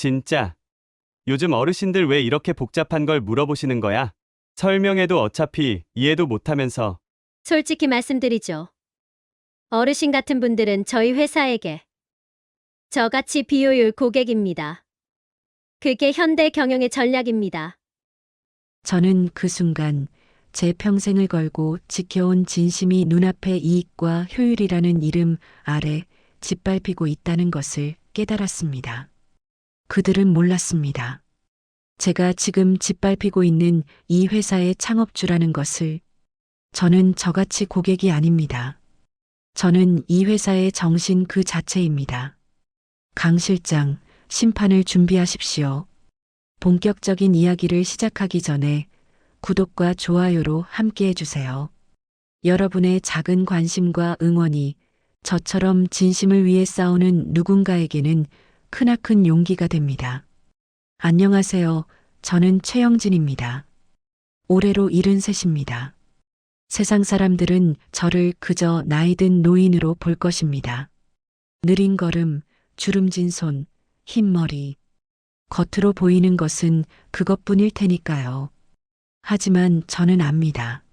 진짜. 요즘 어르신들 왜 이렇게 복잡한 걸 물어보시는 거야? 설명해도 어차피 이해도 못하면서. 솔직히 말씀드리죠. 어르신 같은 분들은 저희 회사에게 저같이 비효율 고객입니다. 그게 현대 경영의 전략입니다. 저는 그 순간 제 평생을 걸고 지켜온 진심이 눈앞에 이익과 효율이라는 이름 아래 짓밟히고 있다는 것을 깨달았습니다. 그들은 몰랐습니다. 제가 지금 짓밟히고 있는 이 회사의 창업주라는 것을. 저는 저같이 고객이 아닙니다. 저는 이 회사의 정신 그 자체입니다. 강 실장, 심판을 준비하십시오. 본격적인 이야기를 시작하기 전에 구독과 좋아요로 함께 해주세요. 여러분의 작은 관심과 응원이 저처럼 진심을 위해 싸우는 누군가에게는 크나큰 용기가 됩니다. 안녕하세요. 저는 최영진입니다. 올해로 73입니다. 세상 사람들은 저를 그저 나이든 노인으로 볼 것입니다. 느린 걸음, 주름진 손, 흰 머리. 겉으로 보이는 것은 그것뿐일 테니까요. 하지만 저는 압니다.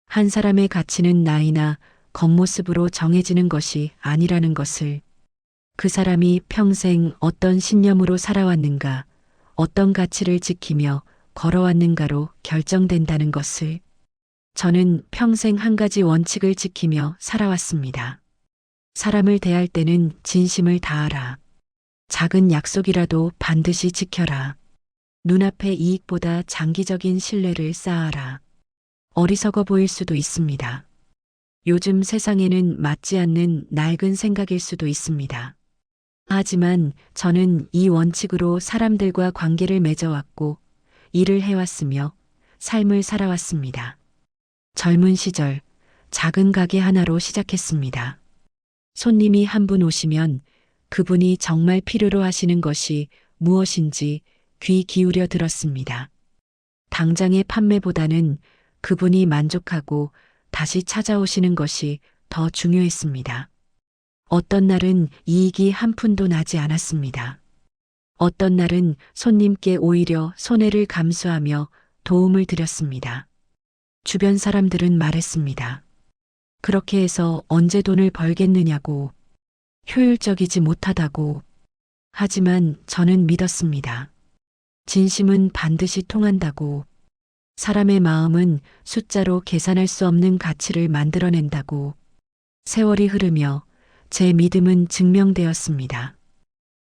한 사람의 가치는 나이나 겉모습으로 정해지는 것이 아니라는 것을. 그 사람이 평생 어떤 신념으로 살아왔는가, 어떤 가치를 지키며 걸어왔는가로 결정된다는 것을. 저는 평생 한 가지 원칙을 지키며 살아왔습니다. 사람을 대할 때는 진심을 다하라. 작은 약속이라도 반드시 지켜라. 눈앞의 이익보다 장기적인 신뢰를 쌓아라. 어리석어 보일 수도 있습니다. 요즘 세상에는 맞지 않는 낡은 생각일 수도 있습니다. 하지만 저는 이 원칙으로 사람들과 관계를 맺어왔고, 일을 해왔으며, 삶을 살아왔습니다. 젊은 시절 작은 가게 하나로 시작했습니다. 손님이 한 분 오시면 그분이 정말 필요로 하시는 것이 무엇인지 귀 기울여 들었습니다. 당장의 판매보다는 그분이 만족하고 다시 찾아오시는 것이 더 중요했습니다. 어떤 날은 이익이 한 푼도 나지 않았습니다. 어떤 날은 손님께 오히려 손해를 감수하며 도움을 드렸습니다. 주변 사람들은 말했습니다. 그렇게 해서 언제 돈을 벌겠느냐고, 효율적이지 못하다고. 하지만 저는 믿었습니다. 진심은 반드시 통한다고. 사람의 마음은 숫자로 계산할 수 없는 가치를 만들어낸다고. 세월이 흐르며 제 믿음은 증명되었습니다.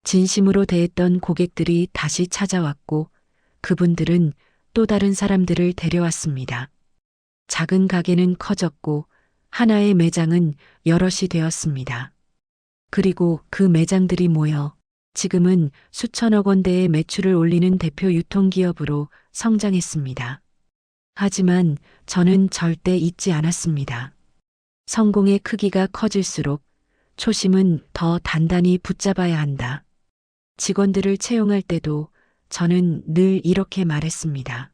진심으로 대했던 고객들이 다시 찾아왔고, 그분들은 또 다른 사람들을 데려왔습니다. 작은 가게는 커졌고 하나의 매장은 여럿이 되었습니다. 그리고 그 매장들이 모여 지금은 수천억 원대의 매출을 올리는 대표 유통기업으로 성장했습니다. 하지만 저는 절대 잊지 않았습니다. 성공의 크기가 커질수록 초심은 더 단단히 붙잡아야 한다. 직원들을 채용할 때도 저는 늘 이렇게 말했습니다.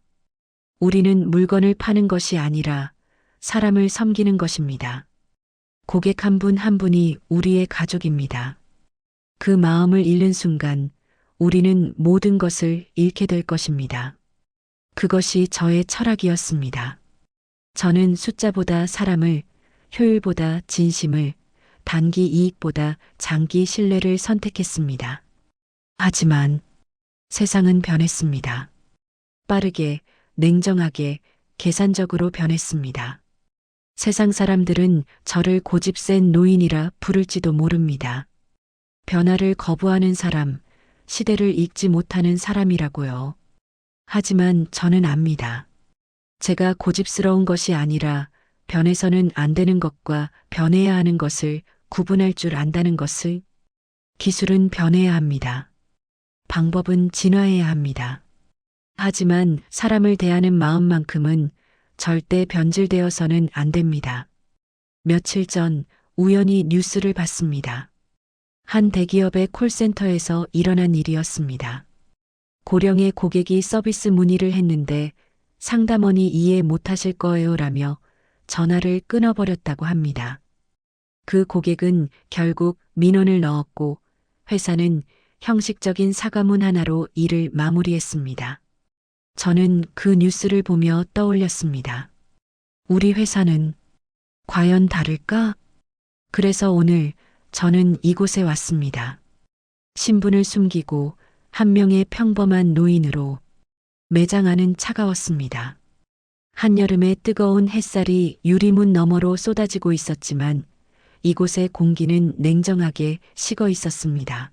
우리는 물건을 파는 것이 아니라 사람을 섬기는 것입니다. 고객 한 분 한 분이 우리의 가족입니다. 그 마음을 잃는 순간 우리는 모든 것을 잃게 될 것입니다. 그것이 저의 철학이었습니다. 저는 숫자보다 사람을, 효율보다 진심을, 단기 이익보다 장기 신뢰를 선택했습니다. 하지만 세상은 변했습니다. 빠르게, 냉정하게, 계산적으로 변했습니다. 세상 사람들은 저를 고집센 노인이라 부를지도 모릅니다. 변화를 거부하는 사람, 시대를 읽지 못하는 사람이라고요. 하지만 저는 압니다. 제가 고집스러운 것이 아니라 변해서는 안 되는 것과 변해야 하는 것을 구분할 줄 안다는 것을. 기술은 변해야 합니다. 방법은 진화해야 합니다. 하지만 사람을 대하는 마음만큼은 절대 변질되어서는 안 됩니다. 며칠 전 우연히 뉴스를 봤습니다. 한 대기업의 콜센터에서 일어난 일이었습니다. 고령의 고객이 서비스 문의를 했는데 상담원이 이해 못하실 거예요라며 전화를 끊어버렸다고 합니다. 그 고객은 결국 민원을 넣었고 회사는 형식적인 사과문 하나로 일을 마무리했습니다. 저는 그 뉴스를 보며 떠올렸습니다. 우리 회사는 과연 다를까? 그래서 오늘 저는 이곳에 왔습니다. 신분을 숨기고 한 명의 평범한 노인으로 매장 안은 차가웠습니다. 한여름의 뜨거운 햇살이 유리문 너머로 쏟아지고 있었지만 이곳의 공기는 냉정하게 식어 있었습니다.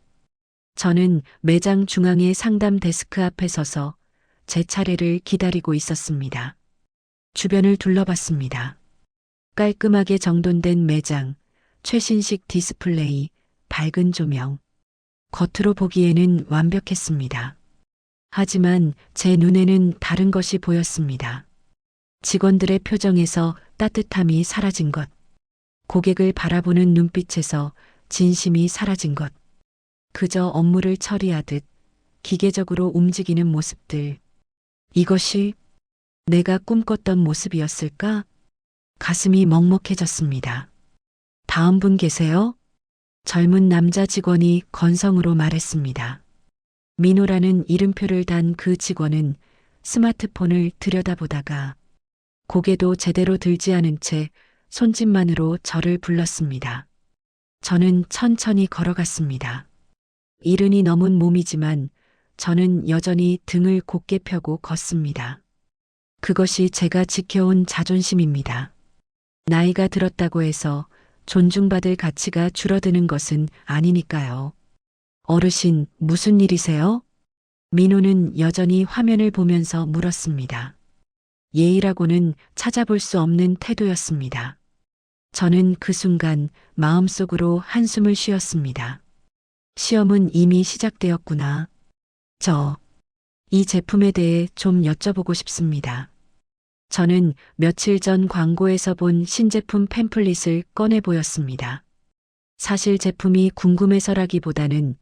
저는 매장 중앙의 상담 데스크 앞에 서서 제 차례를 기다리고 있었습니다. 주변을 둘러봤습니다. 깔끔하게 정돈된 매장, 최신식 디스플레이, 밝은 조명. 겉으로 보기에는 완벽했습니다. 하지만 제 눈에는 다른 것이 보였습니다. 직원들의 표정에서 따뜻함이 사라진 것. 고객을 바라보는 눈빛에서 진심이 사라진 것. 그저 업무를 처리하듯 기계적으로 움직이는 모습들. 이것이 내가 꿈꿨던 모습이었을까? 가슴이 먹먹해졌습니다. 다음 분 계세요? 젊은 남자 직원이 건성으로 말했습니다. 민호라는 이름표를 단 그 직원은 스마트폰을 들여다보다가 고개도 제대로 들지 않은 채 손짓만으로 저를 불렀습니다. 저는 천천히 걸어갔습니다. 이른이 넘은 몸이지만 저는 여전히 등을 곧게 펴고 걷습니다. 그것이 제가 지켜온 자존심입니다. 나이가 들었다고 해서 존중받을 가치가 줄어드는 것은 아니니까요. 어르신, 무슨 일이세요? 민호는 여전히 화면을 보면서 물었습니다. 예의라고는 찾아볼 수 없는 태도였습니다. 저는 그 순간 마음속으로 한숨을 쉬었습니다. 시험은 이미 시작되었구나. 이 제품에 대해 좀 여쭤보고 싶습니다. 저는 며칠 전 광고에서 본 신제품 팸플릿을 꺼내 보였습니다. 사실 제품이 궁금해서라기보다는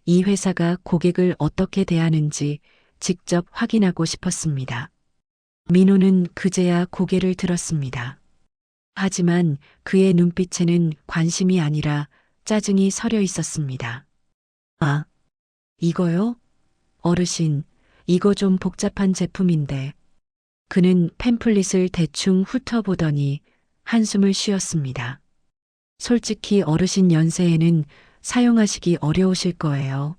이 회사가 고객을 어떻게 대하는지 직접 확인하고 싶었습니다. 민호는 그제야 고개를 들었습니다. 하지만 그의 눈빛에는 관심이 아니라 짜증이 서려 있었습니다. 아, 이거요? 어르신, 이거 좀 복잡한 제품인데. 그는 팸플릿을 대충 훑어보더니 한숨을 쉬었습니다. 솔직히 어르신 연세에는 사용하시기 어려우실 거예요.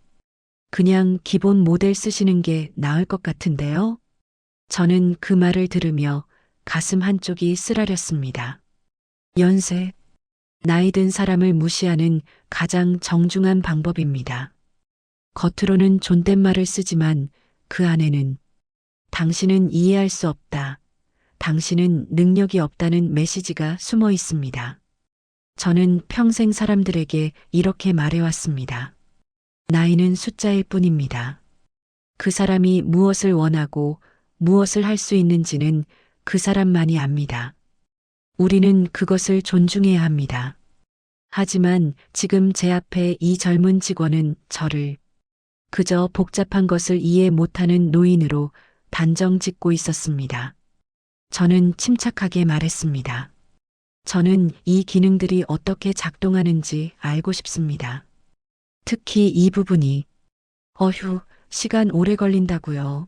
그냥 기본 모델 쓰시는 게 나을 것 같은데요? 저는 그 말을 들으며 가슴 한쪽이 쓰라렸습니다. 연세, 나이 든 사람을 무시하는 가장 정중한 방법입니다. 겉으로는 존댓말을 쓰지만 그 안에는 당신은 이해할 수 없다. 당신은 능력이 없다는 메시지가 숨어 있습니다. 저는 평생 사람들에게 이렇게 말해왔습니다. 나이는 숫자일 뿐입니다. 그 사람이 무엇을 원하고 무엇을 할 수 있는지는 그 사람만이 압니다. 우리는 그것을 존중해야 합니다. 하지만 지금 제 앞에 이 젊은 직원은 저를 그저 복잡한 것을 이해 못하는 노인으로 단정 짓고 있었습니다. 저는 침착하게 말했습니다. 저는 이 기능들이 어떻게 작동하는지 알고 싶습니다. 특히 이 부분이. 어휴, 시간 오래 걸린다고요.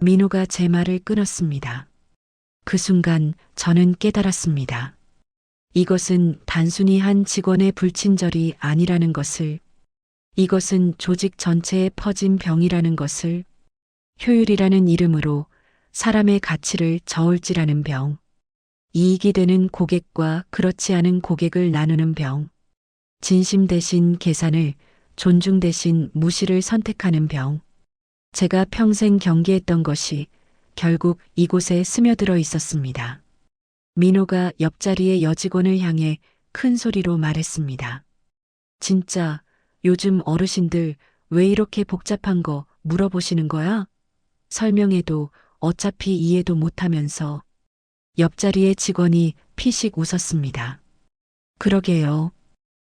민호가 제 말을 끊었습니다. 그 순간 저는 깨달았습니다. 이것은 단순히 한 직원의 불친절이 아니라는 것을, 이것은 조직 전체에 퍼진 병이라는 것을, 효율이라는 이름으로 사람의 가치를 저울질하는 병, 이익이 되는 고객과 그렇지 않은 고객을 나누는 병, 진심 대신 계산을, 존중 대신 무시를 선택하는 병. 제가 평생 경계했던 것이 결국 이곳에 스며들어 있었습니다. 민호가 옆자리의 여직원을 향해 큰 소리로 말했습니다. 진짜 요즘 어르신들 왜 이렇게 복잡한 거 물어보시는 거야? 설명해도 어차피 이해도 못하면서. 옆자리의 직원이 피식 웃었습니다. 그러게요.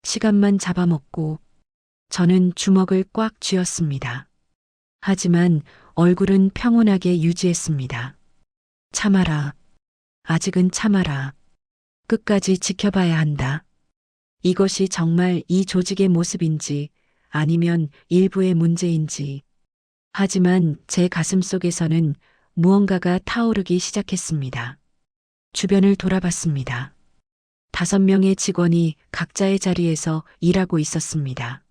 시간만 잡아먹고. 저는 주먹을 꽉 쥐었습니다. 하지만 얼굴은 평온하게 유지했습니다. 참아라. 아직은 참아라. 끝까지 지켜봐야 한다. 이것이 정말 이 조직의 모습인지 아니면 일부의 문제인지. 하지만 제 가슴 속에서는 무언가가 타오르기 시작했습니다. 주변을 돌아봤습니다. 5명의 직원이 각자의 자리에서 일하고 있었습니다.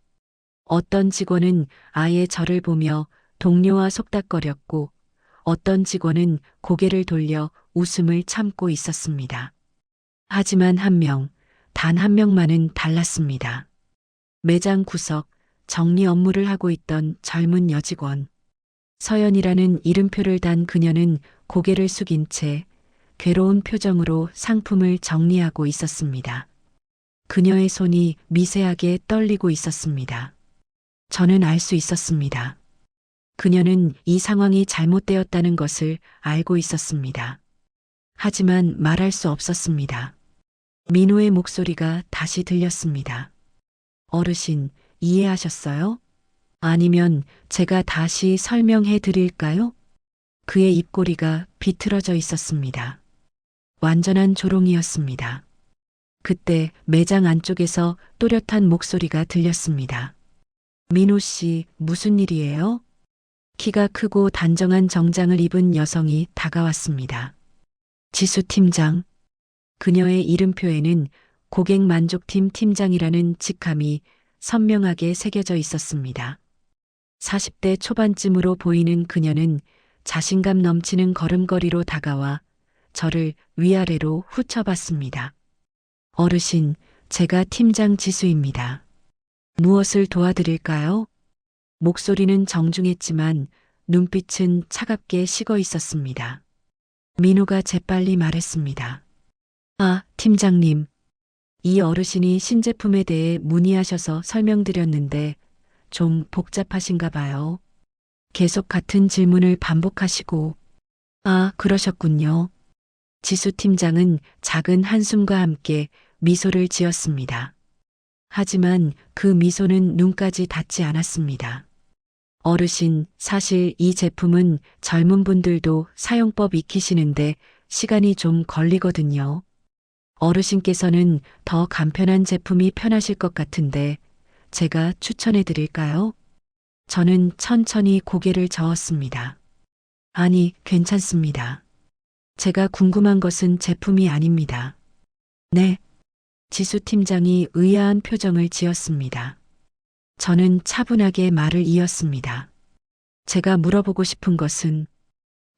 어떤 직원은 아예 저를 보며 동료와 속닥거렸고 어떤 직원은 고개를 돌려 웃음을 참고 있었습니다. 하지만 단 한 명만은 달랐습니다. 매장 구석, 정리 업무를 하고 있던 젊은 여직원. 서연이라는 이름표를 단 그녀는 고개를 숙인 채 괴로운 표정으로 상품을 정리하고 있었습니다. 그녀의 손이 미세하게 떨리고 있었습니다. 저는 알 수 있었습니다. 그녀는 이 상황이 잘못되었다는 것을 알고 있었습니다. 하지만 말할 수 없었습니다. 민호의 목소리가 다시 들렸습니다. 어르신, 이해하셨어요? 아니면 제가 다시 설명해 드릴까요? 그의 입꼬리가 비틀어져 있었습니다. 완전한 조롱이었습니다. 그때 매장 안쪽에서 또렷한 목소리가 들렸습니다. 민호 씨, 무슨 일이에요? 키가 크고 단정한 정장을 입은 여성이 다가왔습니다. 지수 팀장. 그녀의 이름표에는 고객 만족팀 팀장이라는 직함이 선명하게 새겨져 있었습니다. 40대 초반쯤으로 보이는 그녀는 자신감 넘치는 걸음걸이로 다가와 저를 위아래로 훑어봤습니다. 어르신, 제가 팀장 지수입니다. 무엇을 도와드릴까요? 목소리는 정중했지만 눈빛은 차갑게 식어 있었습니다. 민호가 재빨리 말했습니다. 아, 팀장님. 이 어르신이 신제품에 대해 문의하셔서 설명드렸는데 좀 복잡하신가 봐요. 계속 같은 질문을 반복하시고. 아, 그러셨군요. 지수 팀장은 작은 한숨과 함께 미소를 지었습니다. 하지만 그 미소는 눈까지 닿지 않았습니다. 어르신, 사실 이 제품은 젊은 분들도 사용법 익히시는데 시간이 좀 걸리거든요. 어르신께서는 더 간편한 제품이 편하실 것 같은데 제가 추천해 드릴까요? 저는 천천히 고개를 저었습니다. 아니, 괜찮습니다. 제가 궁금한 것은 제품이 아닙니다. 네. 지수 팀장이 의아한 표정을 지었습니다. 저는 차분하게 말을 이었습니다. 제가 물어보고 싶은 것은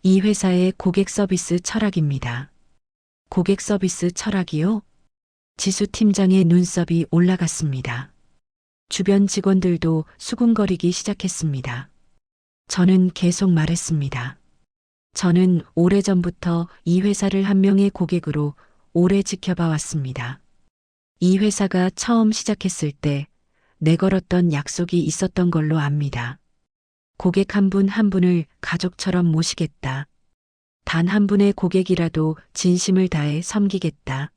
이 회사의 고객 서비스 철학입니다. 고객 서비스 철학이요? 지수 팀장의 눈썹이 올라갔습니다. 주변 직원들도 수군거리기 시작했습니다. 저는 계속 말했습니다. 저는 오래전부터 이 회사를 한 명의 고객으로 오래 지켜봐 왔습니다. 이 회사가 처음 시작했을 때 내걸었던 약속이 있었던 걸로 압니다. 고객 한 분 한 분을 가족처럼 모시겠다. 단 한 분의 고객이라도 진심을 다해 섬기겠다.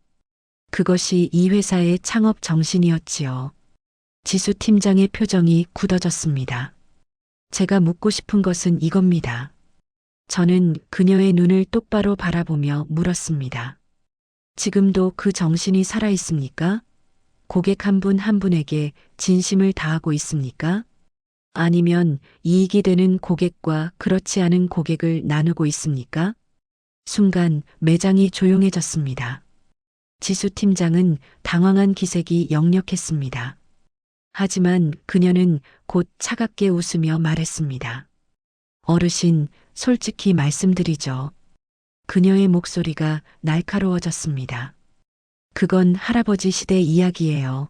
그것이 이 회사의 창업 정신이었지요. 지수 팀장의 표정이 굳어졌습니다. 제가 묻고 싶은 것은 이겁니다. 저는 그녀의 눈을 똑바로 바라보며 물었습니다. 지금도 그 정신이 살아 있습니까? 고객 한 분 한 분에게 진심을 다하고 있습니까? 아니면 이익이 되는 고객과 그렇지 않은 고객을 나누고 있습니까? 순간 매장이 조용해졌습니다. 지수 팀장은 당황한 기색이 역력했습니다. 하지만 그녀는 곧 차갑게 웃으며 말했습니다. 어르신, 솔직히 말씀드리죠. 그녀의 목소리가 날카로워졌습니다. 그건 할아버지 시대 이야기예요.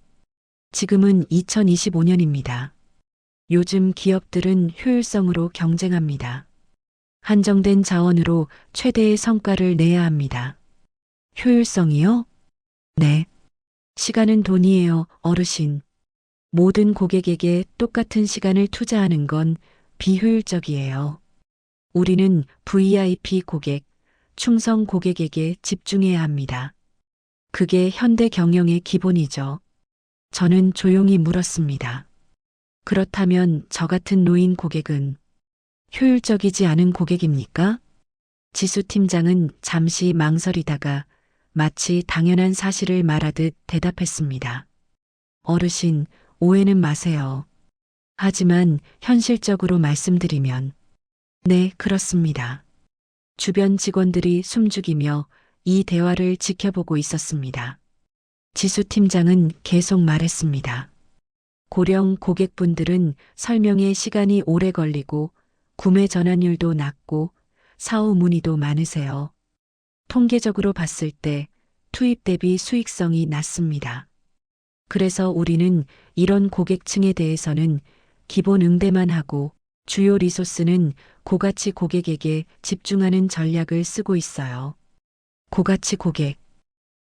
지금은 2025년입니다. 요즘 기업들은 효율성으로 경쟁합니다. 한정된 자원으로 최대의 성과를 내야 합니다. 효율성이요? 네. 시간은 돈이에요, 어르신. 모든 고객에게 똑같은 시간을 투자하는 건 비효율적이에요. 우리는 VIP 고객, 충성 고객에게 집중해야 합니다. 그게 현대 경영의 기본이죠. 저는 조용히 물었습니다. 그렇다면 저 같은 노인 고객은 효율적이지 않은 고객입니까? 지수 팀장은 잠시 망설이다가 마치 당연한 사실을 말하듯 대답했습니다. 어르신, 오해는 마세요. 하지만 현실적으로 말씀드리면, 네, 그렇습니다. 주변 직원들이 숨죽이며 이 대화를 지켜보고 있었습니다. 지수 팀장은 계속 말했습니다. 고령 고객분들은 설명에 시간이 오래 걸리고 구매 전환율도 낮고 사후 문의도 많으세요. 통계적으로 봤을 때 투입 대비 수익성이 낮습니다. 그래서 우리는 이런 고객층에 대해서는 기본 응대만 하고 주요 리소스는 고가치 고객에게 집중하는 전략을 쓰고 있어요. 고가치 고객.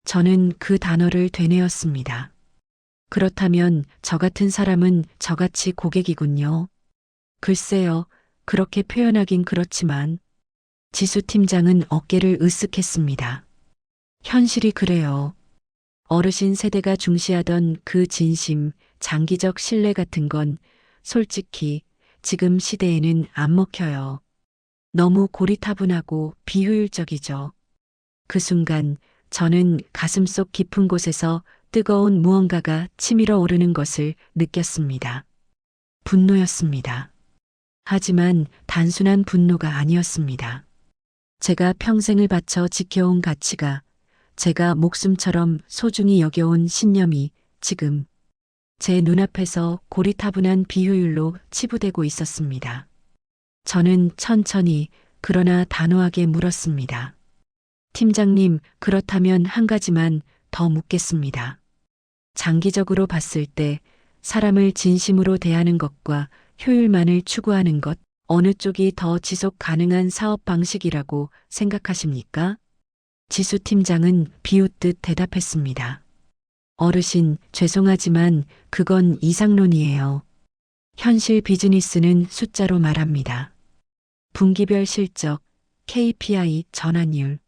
저는 그 단어를 되뇌었습니다. 그렇다면 저 같은 사람은 저가치 고객이군요. 글쎄요, 그렇게 표현하긴 그렇지만 지수 팀장은 어깨를 으쓱했습니다. 현실이 그래요. 어르신 세대가 중시하던 그 진심, 장기적 신뢰 같은 건 솔직히 지금 시대에는 안 먹혀요. 너무 고리타분하고 비효율적이죠. 그 순간 저는 가슴속 깊은 곳에서 뜨거운 무언가가 치밀어 오르는 것을 느꼈습니다. 분노였습니다. 하지만 단순한 분노가 아니었습니다. 제가 평생을 바쳐 지켜온 가치가, 제가 목숨처럼 소중히 여겨온 신념이 지금 제 눈앞에서 고리타분한 비효율로 치부되고 있었습니다. 저는 천천히 그러나 단호하게 물었습니다. 팀장님, 그렇다면 한 가지만 더 묻겠습니다. 장기적으로 봤을 때 사람을 진심으로 대하는 것과 효율만을 추구하는 것, 어느 쪽이 더 지속 가능한 사업 방식이라고 생각하십니까? 지수 팀장은 비웃듯 대답했습니다. 어르신, 죄송하지만 그건 이상론이에요. 현실 비즈니스는 숫자로 말합니다. 분기별 실적, KPI 전환율.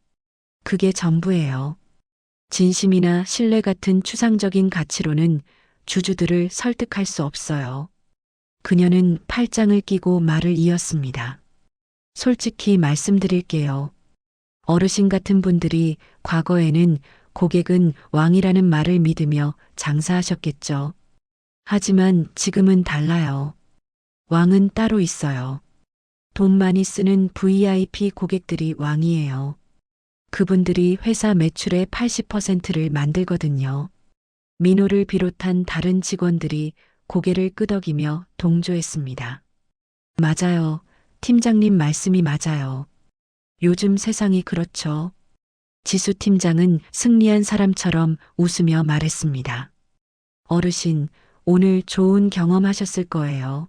그게 전부예요. 진심이나 신뢰 같은 추상적인 가치로는 주주들을 설득할 수 없어요. 그녀는 팔짱을 끼고 말을 이었습니다. 솔직히 말씀드릴게요. 어르신 같은 분들이 과거에는 고객은 왕이라는 말을 믿으며 장사하셨겠죠. 하지만 지금은 달라요. 왕은 따로 있어요. 돈 많이 쓰는 VIP 고객들이 왕이에요. 그분들이 회사 매출의 80%를 만들거든요. 민호를 비롯한 다른 직원들이 고개를 끄덕이며 동조했습니다. 맞아요. 팀장님 말씀이 맞아요. 요즘 세상이 그렇죠. 지수 팀장은 승리한 사람처럼 웃으며 말했습니다. 어르신, 오늘 좋은 경험하셨을 거예요.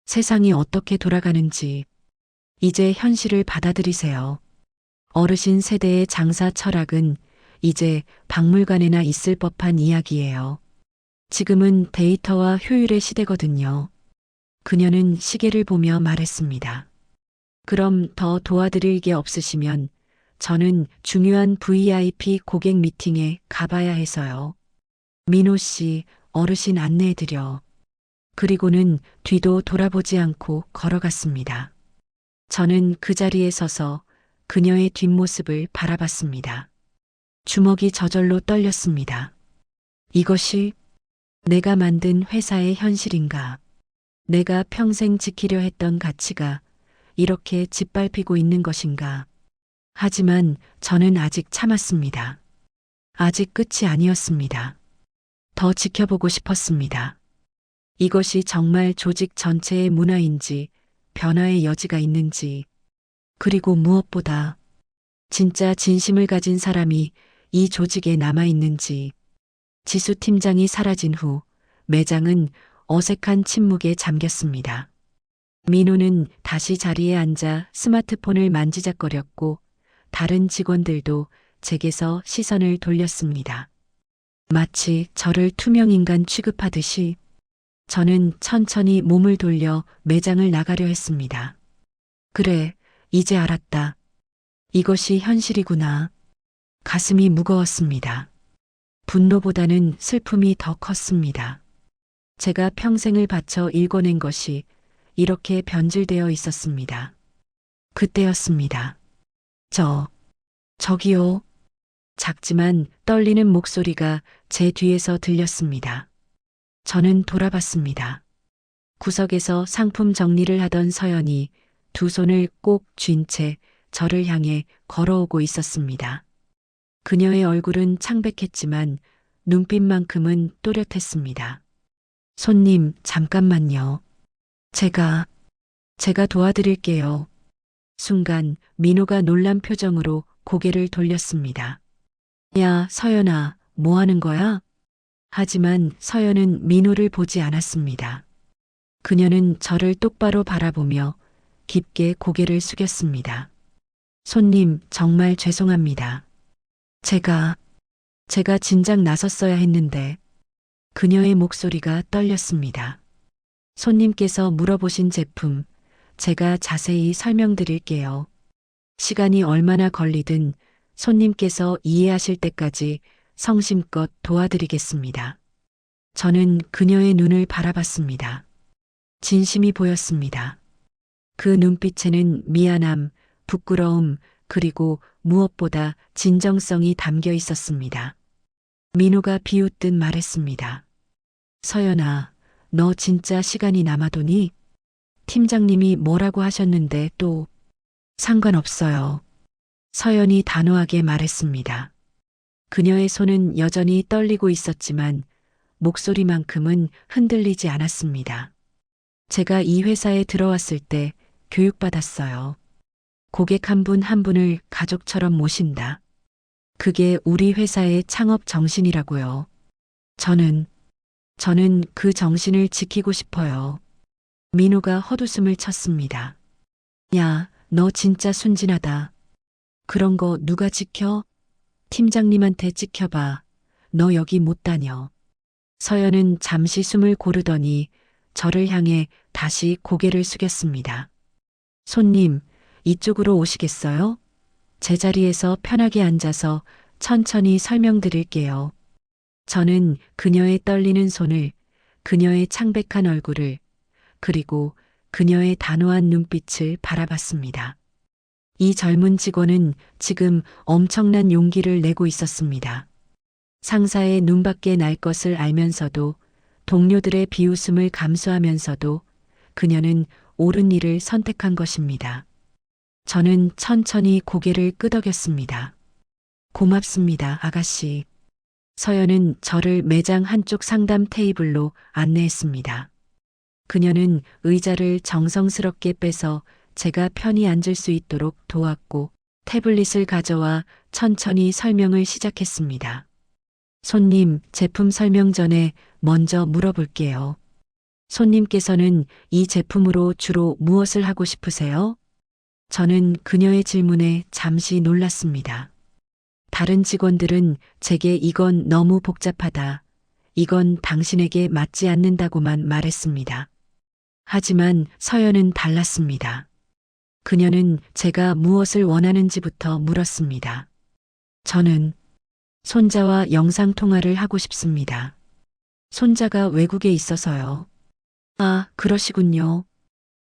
세상이 어떻게 돌아가는지 이제 현실을 받아들이세요. 어르신 세대의 장사 철학은 이제 박물관에나 있을 법한 이야기예요. 지금은 데이터와 효율의 시대거든요. 그녀는 시계를 보며 말했습니다. 그럼 더 도와드릴 게 없으시면 저는 중요한 VIP 고객 미팅에 가봐야 해서요. 민호 씨, 어르신 안내해드려. 그리고는 뒤도 돌아보지 않고 걸어갔습니다. 저는 그 자리에 서서 그녀의 뒷모습을 바라봤습니다. 주먹이 저절로 떨렸습니다. 이것이 내가 만든 회사의 현실인가? 내가 평생 지키려 했던 가치가 이렇게 짓밟히고 있는 것인가? 하지만 저는 아직 참았습니다. 아직 끝이 아니었습니다. 더 지켜보고 싶었습니다. 이것이 정말 조직 전체의 문화인지, 변화의 여지가 있는지, 그리고 무엇보다 진짜 진심을 가진 사람이 이 조직에 남아있는지. 지수 팀장이 사라진 후 매장은 어색한 침묵에 잠겼습니다. 민호는 다시 자리에 앉아 스마트폰을 만지작거렸고 다른 직원들도 제게서 시선을 돌렸습니다. 마치 저를 투명인간 취급하듯이 저는 천천히 몸을 돌려 매장을 나가려 했습니다. 그래, 이제 알았다. 이것이 현실이구나. 가슴이 무거웠습니다. 분노보다는 슬픔이 더 컸습니다. 제가 평생을 바쳐 일궈낸 것이 이렇게 변질되어 있었습니다. 그때였습니다. 저기요. 작지만 떨리는 목소리가 제 뒤에서 들렸습니다. 저는 돌아봤습니다. 구석에서 상품 정리를 하던 서연이 두 손을 꼭 쥔 채 저를 향해 걸어오고 있었습니다. 그녀의 얼굴은 창백했지만 눈빛만큼은 또렷했습니다. 손님, 잠깐만요. 제가 도와드릴게요. 순간 민호가 놀란 표정으로 고개를 돌렸습니다. 야, 서연아, 뭐 하는 거야? 하지만 서연은 민호를 보지 않았습니다. 그녀는 저를 똑바로 바라보며 깊게 고개를 숙였습니다. 손님, 정말 죄송합니다. 제가 진작 나섰어야 했는데. 그녀의 목소리가 떨렸습니다. 손님께서 물어보신 제품, 제가 자세히 설명드릴게요. 시간이 얼마나 걸리든 손님께서 이해하실 때까지 성심껏 도와드리겠습니다. 저는 그녀의 눈을 바라봤습니다. 진심이 보였습니다. 그 눈빛에는 미안함, 부끄러움, 그리고 무엇보다 진정성이 담겨 있었습니다. 민호가 비웃듯 말했습니다. 서연아, 너 진짜 시간이 남아도니? 팀장님이 뭐라고 하셨는데 또. 상관없어요. 서연이 단호하게 말했습니다. 그녀의 손은 여전히 떨리고 있었지만 목소리만큼은 흔들리지 않았습니다. 제가 이 회사에 들어왔을 때 교육받았어요. 고객 한 분 한 분을 가족처럼 모신다. 그게 우리 회사의 창업 정신이라고요. 저는 그 정신을 지키고 싶어요. 민호가 헛웃음을 쳤습니다. 야, 너 진짜 순진하다. 그런 거 누가 지켜? 팀장님한테 찍혀봐. 너 여기 못 다녀. 서연은 잠시 숨을 고르더니 저를 향해 다시 고개를 숙였습니다. 손님, 이쪽으로 오시겠어요? 제자리에서 편하게 앉아서 천천히 설명드릴게요. 저는 그녀의 떨리는 손을, 그녀의 창백한 얼굴을, 그리고 그녀의 단호한 눈빛을 바라봤습니다. 이 젊은 직원은 지금 엄청난 용기를 내고 있었습니다. 상사의 눈밖에 날 것을 알면서도, 동료들의 비웃음을 감수하면서도 그녀는 옳은 일을 선택한 것입니다. 저는 천천히 고개를 끄덕였습니다. 고맙습니다, 아가씨. 서연은 저를 매장 한쪽 상담 테이블로 안내했습니다. 그녀는 의자를 정성스럽게 빼서 제가 편히 앉을 수 있도록 도왔고 태블릿을 가져와 천천히 설명을 시작했습니다. 손님, 제품 설명 전에 먼저 물어볼게요. 손님께서는 이 제품으로 주로 무엇을 하고 싶으세요? 저는 그녀의 질문에 잠시 놀랐습니다. 다른 직원들은 제게 이건 너무 복잡하다. 이건 당신에게 맞지 않는다고만 말했습니다. 하지만 서연은 달랐습니다. 그녀는 제가 무엇을 원하는지부터 물었습니다. 저는 손자와 영상통화를 하고 싶습니다. 손자가 외국에 있어서요. 아, 그러시군요.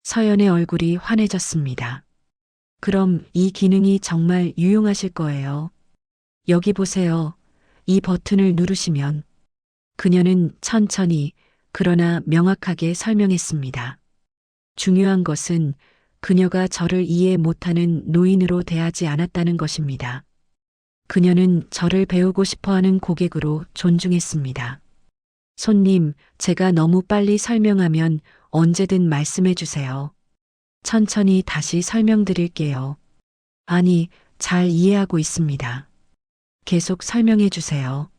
서연의 얼굴이 환해졌습니다. 그럼 이 기능이 정말 유용하실 거예요. 여기 보세요. 이 버튼을 누르시면. 그녀는 천천히 그러나 명확하게 설명했습니다. 중요한 것은 그녀가 저를 이해 못하는 노인으로 대하지 않았다는 것입니다. 그녀는 저를 배우고 싶어하는 고객으로 존중했습니다. 손님, 제가 너무 빨리 설명하면 언제든 말씀해 주세요. 천천히 다시 설명드릴게요. 아니, 잘 이해하고 있습니다. 계속 설명해 주세요.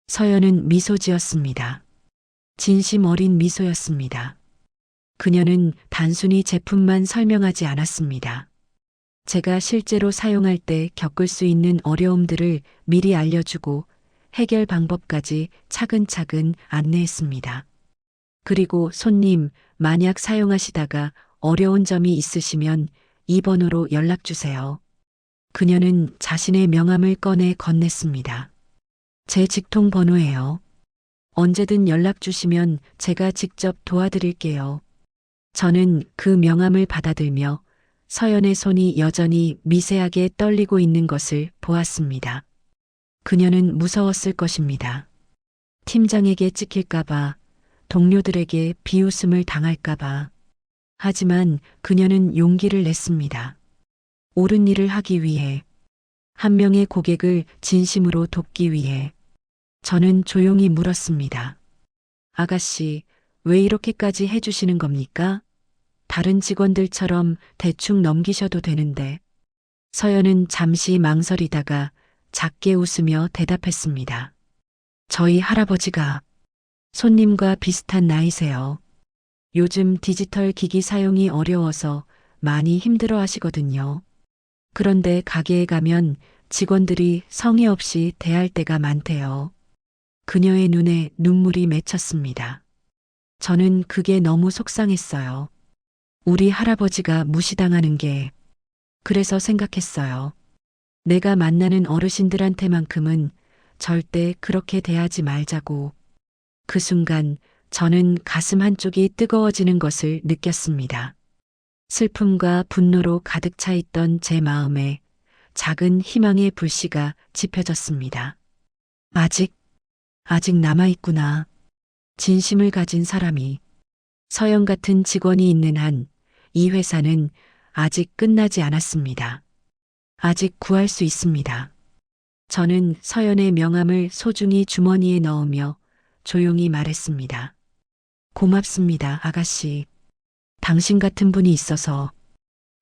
서연은 미소 지었습니다. 진심 어린 미소였습니다. 그녀는 단순히 제품만 설명하지 않았습니다. 제가 실제로 사용할 때 겪을 수 있는 어려움들을 미리 알려주고 해결 방법까지 차근차근 안내했습니다. 그리고 손님, 만약 사용하시다가 어려운 점이 있으시면 이 번호로 연락 주세요. 그녀는 자신의 명함을 꺼내 건넸습니다. 제 직통 번호예요. 언제든 연락 주시면 제가 직접 도와드릴게요. 저는 그 명함을 받아들며 서연의 손이 여전히 미세하게 떨리고 있는 것을 보았습니다. 그녀는 무서웠을 것입니다. 팀장에게 찍힐까봐, 동료들에게 비웃음을 당할까봐. 하지만 그녀는 용기를 냈습니다. 옳은 일을 하기 위해, 한 명의 고객을 진심으로 돕기 위해. 저는 조용히 물었습니다. 아가씨, 왜 이렇게까지 해주시는 겁니까? 다른 직원들처럼 대충 넘기셔도 되는데. 서연은 잠시 망설이다가 작게 웃으며 대답했습니다. 저희 할아버지가 손님과 비슷한 나이세요. 요즘 디지털 기기 사용이 어려워서 많이 힘들어 하시거든요. 그런데 가게에 가면 직원들이 성의 없이 대할 때가 많대요. 그녀의 눈에 눈물이 맺혔습니다. 저는 그게 너무 속상했어요. 우리 할아버지가 무시당하는 게. 그래서 생각했어요. 내가 만나는 어르신들한테만큼은 절대 그렇게 대하지 말자고. 그 순간 저는 가슴 한쪽이 뜨거워지는 것을 느꼈습니다. 슬픔과 분노로 가득 차 있던 제 마음에 작은 희망의 불씨가 지펴졌습니다. 아직 남아있구나. 진심을 가진 사람이. 서연 같은 직원이 있는 한 이 회사는 아직 끝나지 않았습니다. 아직 구할 수 있습니다. 저는 서연의 명함을 소중히 주머니에 넣으며 조용히 말했습니다. 고맙습니다, 아가씨. 당신 같은 분이 있어서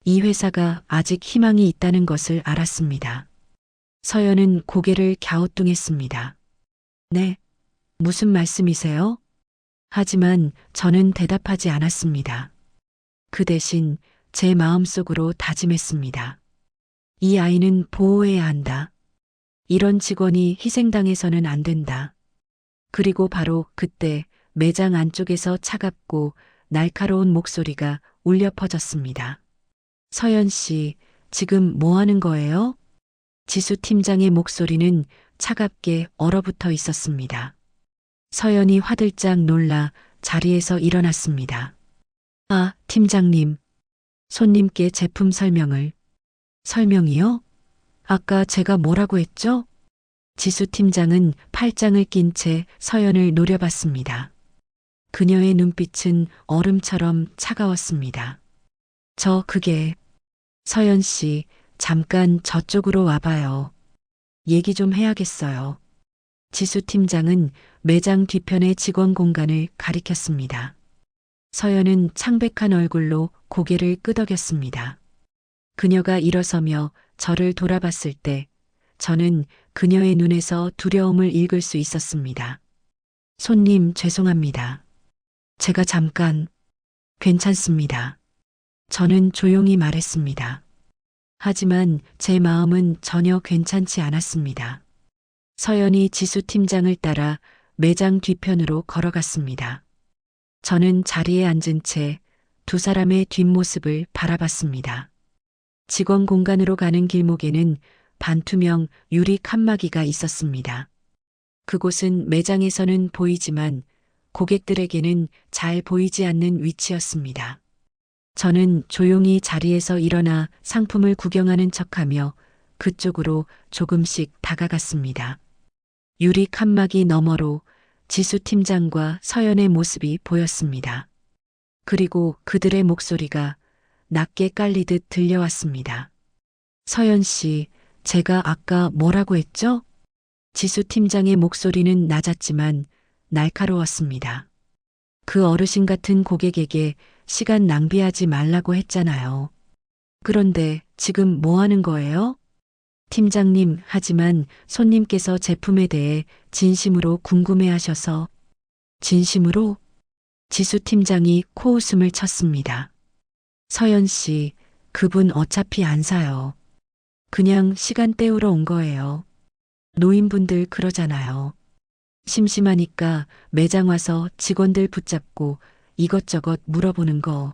이 회사가 아직 희망이 있다는 것을 알았습니다. 서연은 고개를 갸우뚱했습니다. 네, 무슨 말씀이세요? 하지만 저는 대답하지 않았습니다. 그 대신 제 마음속으로 다짐했습니다. 이 아이는 보호해야 한다. 이런 직원이 희생당해서는 안 된다. 그리고 바로 그때 매장 안쪽에서 차갑고 날카로운 목소리가 울려 퍼졌습니다. 서연 씨, 지금 뭐 하는 거예요? 지수 팀장의 목소리는 차갑게 얼어붙어 있었습니다. 서연이 화들짝 놀라 자리에서 일어났습니다. 아, 팀장님. 손님께 제품 설명을. 설명이요? 아까 제가 뭐라고 했죠? 지수 팀장은 팔짱을 낀 채 서연을 노려봤습니다. 그녀의 눈빛은 얼음처럼 차가웠습니다. 서연 씨, 잠깐 저쪽으로 와봐요. 얘기 좀 해야겠어요. 지수 팀장은 매장 뒤편의 직원 공간을 가리켰습니다. 서연은 창백한 얼굴로 고개를 끄덕였습니다. 그녀가 일어서며 저를 돌아봤을 때 저는 그녀의 눈에서 두려움을 읽을 수 있었습니다. 손님, 죄송합니다. 제가 잠깐. 괜찮습니다. 저는 조용히 말했습니다. 하지만 제 마음은 전혀 괜찮지 않았습니다. 서연이 지수 팀장을 따라 매장 뒤편으로 걸어갔습니다. 저는 자리에 앉은 채 두 사람의 뒷모습을 바라봤습니다. 직원 공간으로 가는 길목에는 반투명 유리 칸막이가 있었습니다. 그곳은 매장에서는 보이지만 고객들에게는 잘 보이지 않는 위치였습니다. 저는 조용히 자리에서 일어나 상품을 구경하는 척하며 그쪽으로 조금씩 다가갔습니다. 유리 칸막이 너머로 지수 팀장과 서연의 모습이 보였습니다. 그리고 그들의 목소리가 낮게 깔리듯 들려왔습니다. 서연 씨, 제가 아까 뭐라고 했죠? 지수 팀장의 목소리는 낮았지만 날카로웠습니다. 그 어르신 같은 고객에게 시간 낭비하지 말라고 했잖아요. 그런데 지금 뭐 하는 거예요? 팀장님, 하지만 손님께서 제품에 대해 진심으로 궁금해하셔서. 진심으로? 지수 팀장이 코웃음을 쳤습니다. 서연 씨, 그분 어차피 안 사요. 그냥 시간 때우러 온 거예요. 노인분들 그러잖아요. 심심하니까 매장 와서 직원들 붙잡고 이것저것 물어보는 거.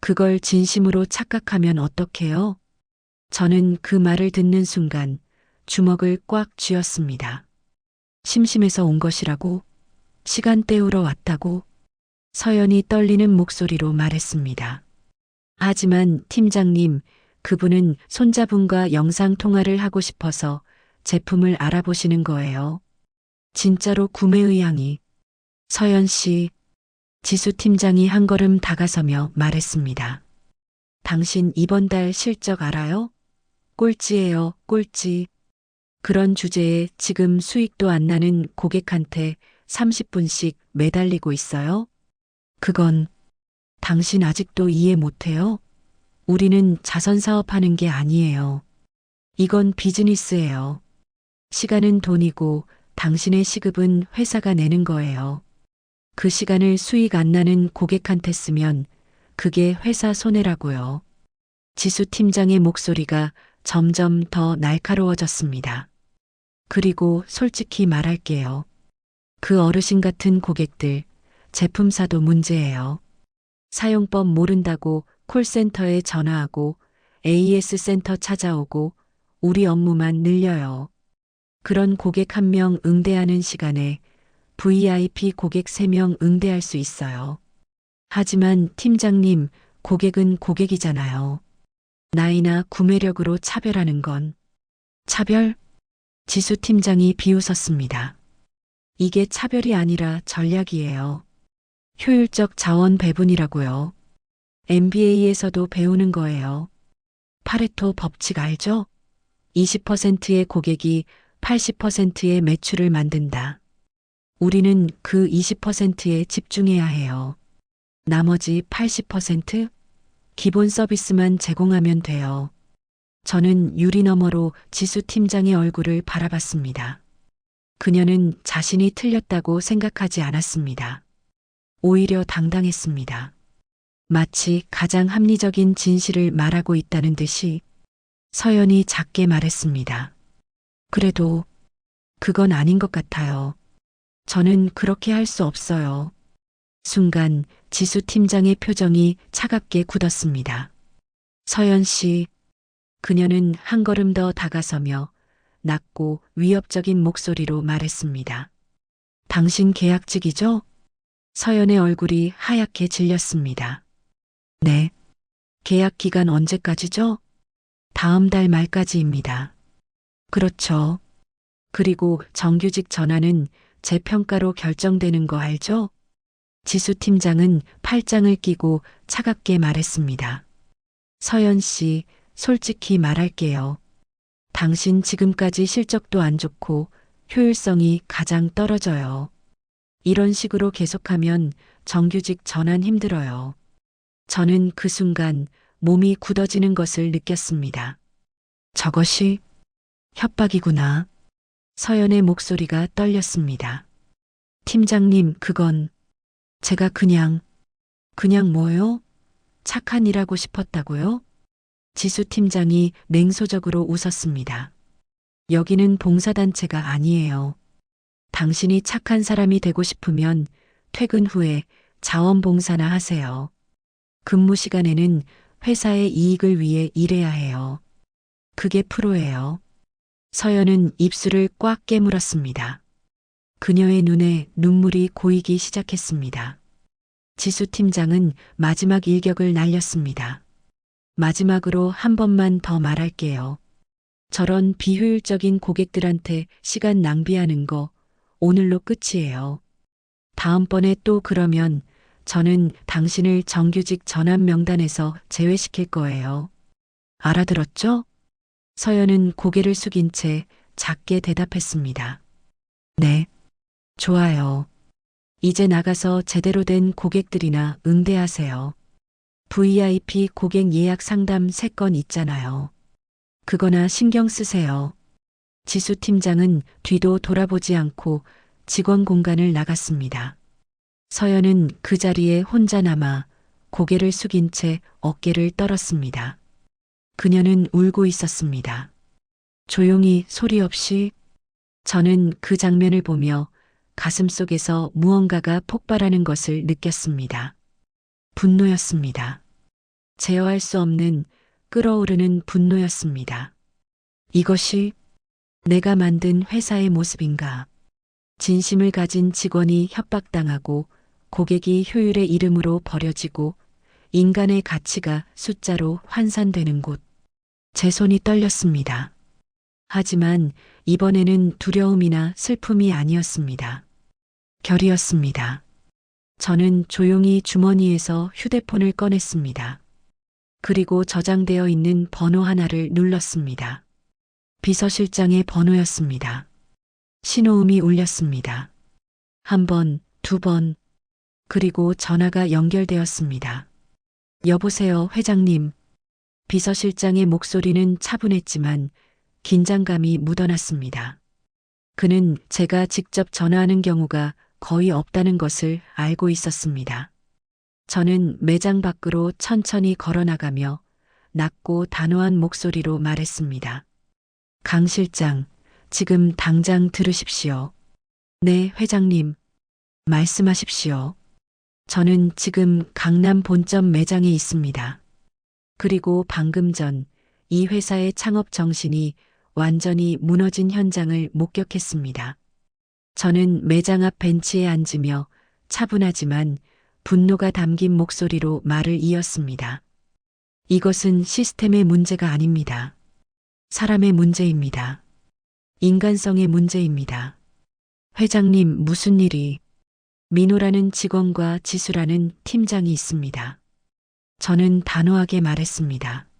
그걸 진심으로 착각하면 어떡해요? 저는 그 말을 듣는 순간 주먹을 꽉 쥐었습니다. 심심해서 온 것이라고? 시간 때우러 왔다고? 서연이 떨리는 목소리로 말했습니다. 하지만 팀장님, 그분은 손자분과 영상 통화를 하고 싶어서 제품을 알아보시는 거예요. 진짜로 구매 의향이. 서연 씨, 지수 팀장이 한 걸음 다가서며 말했습니다. 당신 이번 달 실적 알아요? 꼴찌예요, 꼴찌. 그런 주제에 지금 수익도 안 나는 고객한테 30분씩 매달리고 있어요? 그건 당신 아직도 이해 못해요? 우리는 자선 사업하는 게 아니에요. 이건 비즈니스예요. 시간은 돈이고 당신의 시급은 회사가 내는 거예요. 그 시간을 수익 안 나는 고객한테 쓰면 그게 회사 손해라고요. 지수 팀장의 목소리가 점점 더 날카로워졌습니다. 그리고 솔직히 말할게요. 그 어르신 같은 고객들, 제품사도 문제예요. 사용법 모른다고 콜센터에 전화하고 AS 센터 찾아오고 우리 업무만 늘려요. 그런 고객 한 명 응대하는 시간에 VIP 고객 3명 응대할 수 있어요. 하지만 팀장님, 고객은 고객이잖아요. 나이나 구매력으로 차별하는 건 차별? 지수 팀장이 비웃었습니다. 이게 차별이 아니라 전략이에요. 효율적 자원 배분이라고요. MBA에서도 배우는 거예요. 파레토 법칙 알죠? 20%의 고객이 80%의 매출을 만든다. 우리는 그 20%에 집중해야 해요. 나머지 80%? 기본 서비스만 제공하면 돼요. 저는 유리 너머로 지수 팀장의 얼굴을 바라봤습니다. 그녀는 자신이 틀렸다고 생각하지 않았습니다. 오히려 당당했습니다. 마치 가장 합리적인 진실을 말하고 있다는 듯이 서연이 작게 말했습니다. 그래도 그건 아닌 것 같아요. 저는 그렇게 할 수 없어요. 순간 지수 팀장의 표정이 차갑게 굳었습니다. 서연 씨, 그녀는 한 걸음 더 다가서며 낮고 위협적인 목소리로 말했습니다. 당신 계약직이죠? 서연의 얼굴이 하얗게 질렸습니다. 네. 계약 기간 언제까지죠? 다음 달 말까지입니다. 그렇죠. 그리고 정규직 전환은 제 평가로 결정되는 거 알죠? 지수 팀장은 팔짱을 끼고 차갑게 말했습니다. 서연 씨, 솔직히 말할게요. 당신 지금까지 실적도 안 좋고 효율성이 가장 떨어져요. 이런 식으로 계속하면 정규직 전환 힘들어요. 저는 그 순간 몸이 굳어지는 것을 느꼈습니다. 저것이 협박이구나. 서연의 목소리가 떨렸습니다. 팀장님, 그건 제가 그냥 뭐요? 착한 일하고 싶었다고요? 지수 팀장이 냉소적으로 웃었습니다. 여기는 봉사단체가 아니에요. 당신이 착한 사람이 되고 싶으면 퇴근 후에 자원봉사나 하세요. 근무 시간에는 회사의 이익을 위해 일해야 해요. 그게 프로예요. 서연은 입술을 꽉 깨물었습니다. 그녀의 눈에 눈물이 고이기 시작했습니다. 지수 팀장은 마지막 일격을 날렸습니다. 마지막으로 한 번만 더 말할게요. 저런 비효율적인 고객들한테 시간 낭비하는 거 오늘로 끝이에요. 다음번에 또 그러면 저는 당신을 정규직 전환 명단에서 제외시킬 거예요. 알아들었죠? 서연은 고개를 숙인 채 작게 대답했습니다. 네. 좋아요. 이제 나가서 제대로 된 고객들이나 응대하세요. VIP 고객 예약 상담 3건 있잖아요. 그거나 신경 쓰세요. 지수 팀장은 뒤도 돌아보지 않고 직원 공간을 나갔습니다. 서연은 그 자리에 혼자 남아 고개를 숙인 채 어깨를 떨었습니다. 그녀는 울고 있었습니다. 조용히 소리 없이. 저는 그 장면을 보며 가슴속에서 무언가가 폭발하는 것을 느꼈습니다. 분노였습니다. 제어할 수 없는 끓어오르는 분노였습니다. 이것이 내가 만든 회사의 모습인가? 진심을 가진 직원이 협박당하고 고객이 효율의 이름으로 버려지고 인간의 가치가 숫자로 환산되는 곳. 제 손이 떨렸습니다. 하지만 이번에는 두려움이나 슬픔이 아니었습니다. 결이었습니다. 저는 조용히 주머니에서 휴대폰을 꺼냈습니다. 그리고 저장되어 있는 번호 하나를 눌렀습니다. 비서실장의 번호였습니다. 신호음이 울렸습니다. 한 번, 두 번, 그리고 전화가 연결되었습니다. 여보세요, 회장님. 비서실장의 목소리는 차분했지만 긴장감이 묻어났습니다. 그는 제가 직접 전화하는 경우가 거의 없다는 것을 알고 있었습니다. 저는 매장 밖으로 천천히 걸어나가며 낮고 단호한 목소리로 말했습니다. 강 실장, 지금 당장 들으십시오. 네, 회장님. 말씀하십시오. 저는 지금 강남 본점 매장에 있습니다. 그리고 방금 전 이 회사의 창업 정신이 완전히 무너진 현장을 목격했습니다. 저는 매장 앞 벤치에 앉으며 차분하지만 분노가 담긴 목소리로 말을 이었습니다. 이것은 시스템의 문제가 아닙니다. 사람의 문제입니다. 인간성의 문제입니다. 회장님, 무슨 일이? 민호라는 직원과 지수라는 팀장이 있습니다. 저는 단호하게 말했습니다.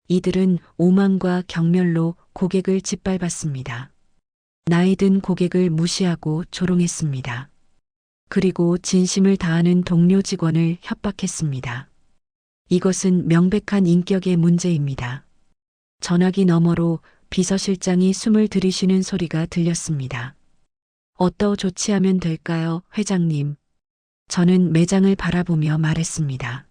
이들은 오만과 경멸로 고객을 짓밟았습니다. 나이 든 고객을 무시하고 조롱했습니다. 그리고 진심을 다하는 동료 직원을 협박했습니다. 이것은 명백한 인격의 문제입니다. 전화기 너머로 비서실장이 숨을 들이쉬는 소리가 들렸습니다. 어떠 조치하면 될까요, 회장님? 저는 매장을 바라보며 말했습니다.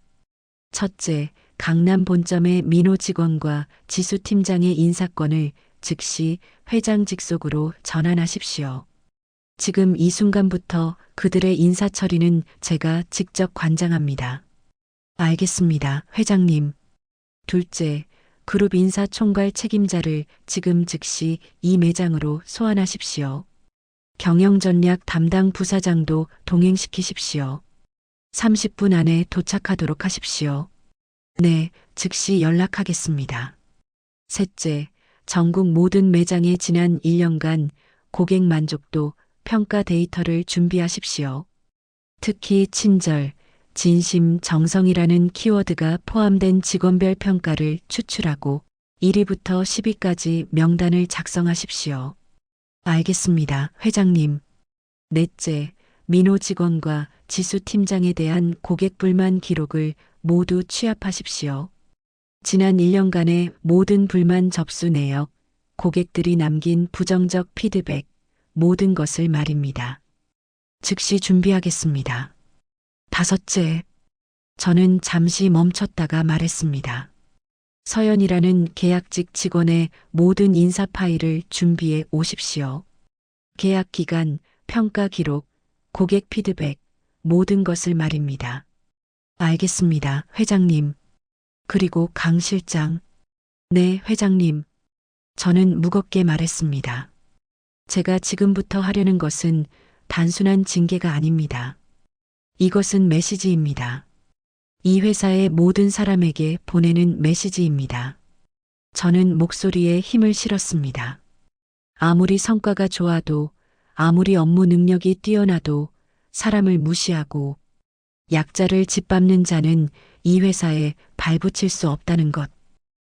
첫째, 강남 본점의 민호 직원과 지수 팀장의 인사권을 즉시 회장 직속으로 전환하십시오. 지금 이 순간부터 그들의 인사 처리는 제가 직접 관장합니다. 알겠습니다, 회장님. 둘째, 그룹 인사 총괄 책임자를 지금 즉시 이 매장으로 소환하십시오. 경영 전략 담당 부사장도 동행시키십시오. 30분 안에 도착하도록 하십시오. 네, 즉시 연락하겠습니다. 셋째, 전국 모든 매장의 지난 1년간 고객 만족도 평가 데이터를 준비하십시오. 특히 친절, 진심, 정성이라는 키워드가 포함된 직원별 평가를 추출하고 1위부터 10위까지 명단을 작성하십시오. 알겠습니다, 회장님. 넷째, 민호 직원과 지수 팀장에 대한 고객 불만 기록을 모두 취합하십시오. 지난 1년간의 모든 불만 접수 내역, 고객들이 남긴 부정적 피드백, 모든 것을 말입니다. 즉시 준비하겠습니다. 다섯째, 저는 잠시 멈췄다가 말했습니다. 서연이라는 계약직 직원의 모든 인사 파일을 준비해 오십시오. 계약 기간, 평가 기록, 고객 피드백, 모든 것을 말입니다. 알겠습니다, 회장님. 그리고 강 실장. 네, 회장님. 저는 무겁게 말했습니다. 제가 지금부터 하려는 것은 단순한 징계가 아닙니다. 이것은 메시지입니다. 이 회사의 모든 사람에게 보내는 메시지입니다. 저는 목소리에 힘을 실었습니다. 아무리 성과가 좋아도, 아무리 업무 능력이 뛰어나도 사람을 무시하고 약자를 짓밟는 자는 이 회사에 발붙일 수 없다는 것.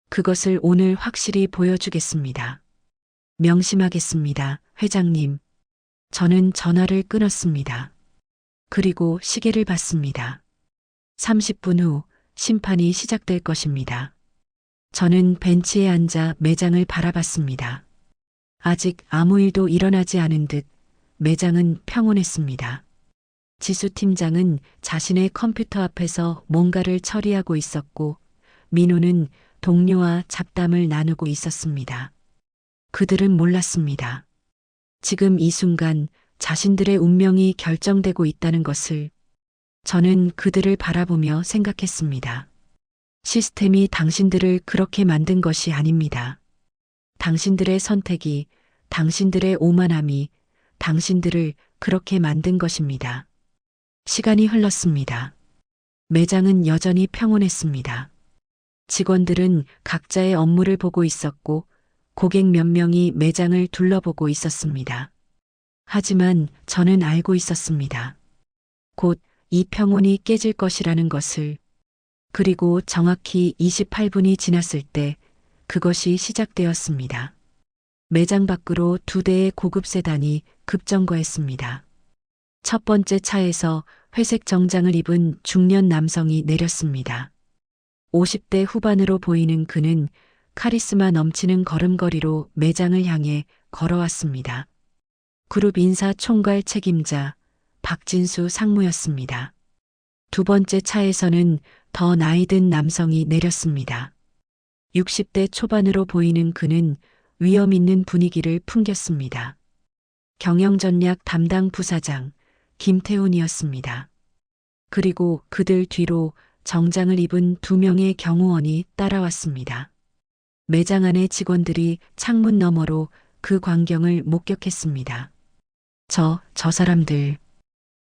그것을 오늘 확실히 보여주겠습니다. 명심하겠습니다, 회장님. 저는 전화를 끊었습니다. 그리고 시계를 봤습니다. 30분 후 심판이 시작될 것입니다. 저는 벤치에 앉아 매장을 바라봤습니다. 아직 아무 일도 일어나지 않은 듯 매장은 평온했습니다. 지수 팀장은 자신의 컴퓨터 앞에서 뭔가를 처리하고 있었고, 민호는 동료와 잡담을 나누고 있었습니다. 그들은 몰랐습니다. 지금 이 순간 자신들의 운명이 결정되고 있다는 것을. 저는 그들을 바라보며 생각했습니다. 시스템이 당신들을 그렇게 만든 것이 아닙니다. 당신들의 선택이, 당신들의 오만함이 당신들을 그렇게 만든 것입니다. 시간이 흘렀습니다. 매장은 여전히 평온했습니다. 직원들은 각자의 업무를 보고 있었고, 고객 몇 명이 매장을 둘러보고 있었습니다. 하지만 저는 알고 있었습니다. 곧 이 평온이 깨질 것이라는 것을. 그리고 정확히 28분이 지났을 때 그것이 시작되었습니다. 매장 밖으로 2대의 고급 세단이 급정거했습니다. 첫 번째 차에서 회색 정장을 입은 중년 남성이 내렸습니다. 50대 후반으로 보이는 그는 카리스마 넘치는 걸음걸이로 매장을 향해 걸어왔습니다. 그룹 인사 총괄 책임자 박진수 상무였습니다. 두 번째 차에서는 더 나이든 남성이 내렸습니다. 60대 초반으로 보이는 그는 위험 있는 분위기를 풍겼습니다. 경영전략 담당 부사장 김태훈이었습니다. 그리고 그들 뒤로 정장을 입은 2명의 경호원이 따라왔습니다. 매장 안의 직원들이 창문 너머로 그 광경을 목격했습니다. 저 사람들.